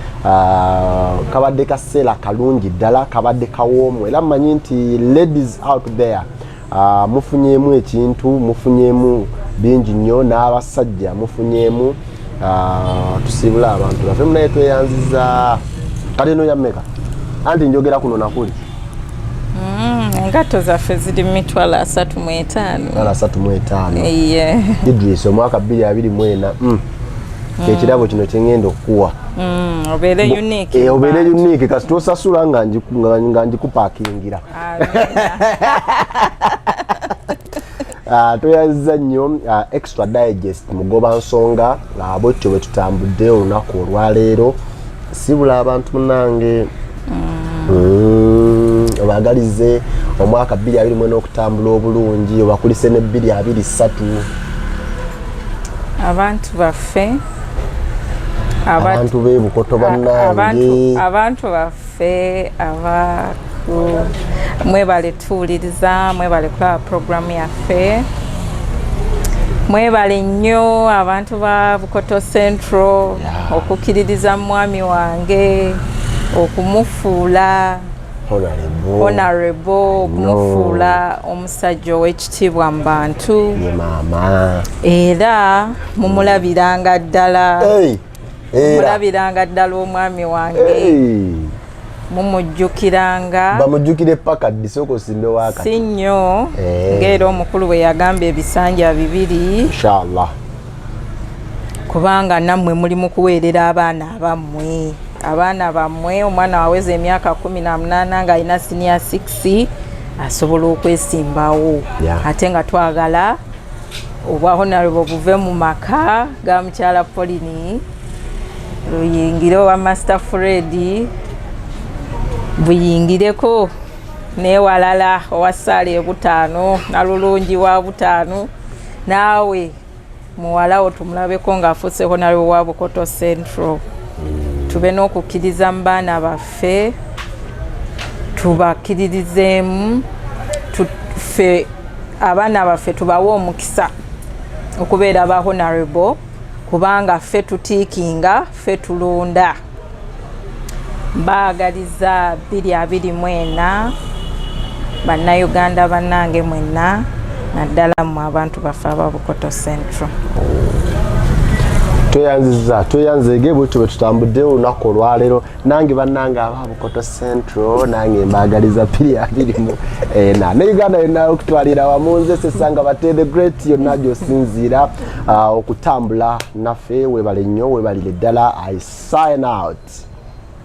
kabadde kaseera kalungi ddala kabadde kawoomu era mmanyi nti ladies out there mufunyemu ekintu mufunyemu bingi nnyo n'abasajja mufunyemu tusibula abantu baffe munaye tweyanziza kale no yammeka anti njogera kuno nakuli engato zaffe ziri mitwalo 35 iye Idris omwaka 2024 ekirabo kino kyengenda okuwa obeere unique kasi tosasula nga njikupakingira tweyanziza nnyo extra digest mugoba nsonga bwetyo bwe tutambudde olunaku olwaleero sibula abantu munange obagalize omwaka 2024 okutambula obulungi obakulise ne 2023 abantu baffe abantu bebukoto bannange abantu baffe mwebale tuwuliriza mwebale kulaba programu yaffe mwebale nnyo abantu ba Bukoto Central okukkiririza mwami wange okumufuula honorable okumufuula omusajja ow'ekitiibwa mu bantu era mumulabiranga ddala mumulabiranga ddala omwami wange mumujjukiranga bamujjukire paka disoko simbe wakati si nnyo ng'era omukulu bwe yagamba ebisanja 2 inshallah kubanga nammwe muli mu kuweerera abaana bammwe omwana waweza emyaka 18 ng'alina senior 6 asobola okwesimbawo ate nga twagala obwahonarebo buve mu maka ga mukyala Pauline luyingire owa Master Fred buyingireko newalala owasaale butaano nalulungi wa butaano naawe muwalawo tumulabeko ng'afuuse honorable wa Bukoto Central tube n'okukkiriza mu baana baffe tubakkiririzeemu ffe abaana baffe tubawe omukisa okubeera ba honorable kubanga ffe tutiikinga ffe tulonda baagaliza 2024 bannayuganda bannange mwenna naddala mu abantu baffe aba Bukoto Central tweyanzege bwetyo bwe tutambuddewo olunaku olwaleero nange bannange aba Bukoto Central nange mbaagaliza 2024 ne Uganda yonna okutwalira wamu nze Sesanga Bate the Great yonna gy'osinziira okutambula naffe weebale nnyo weebalire ddala I sign out.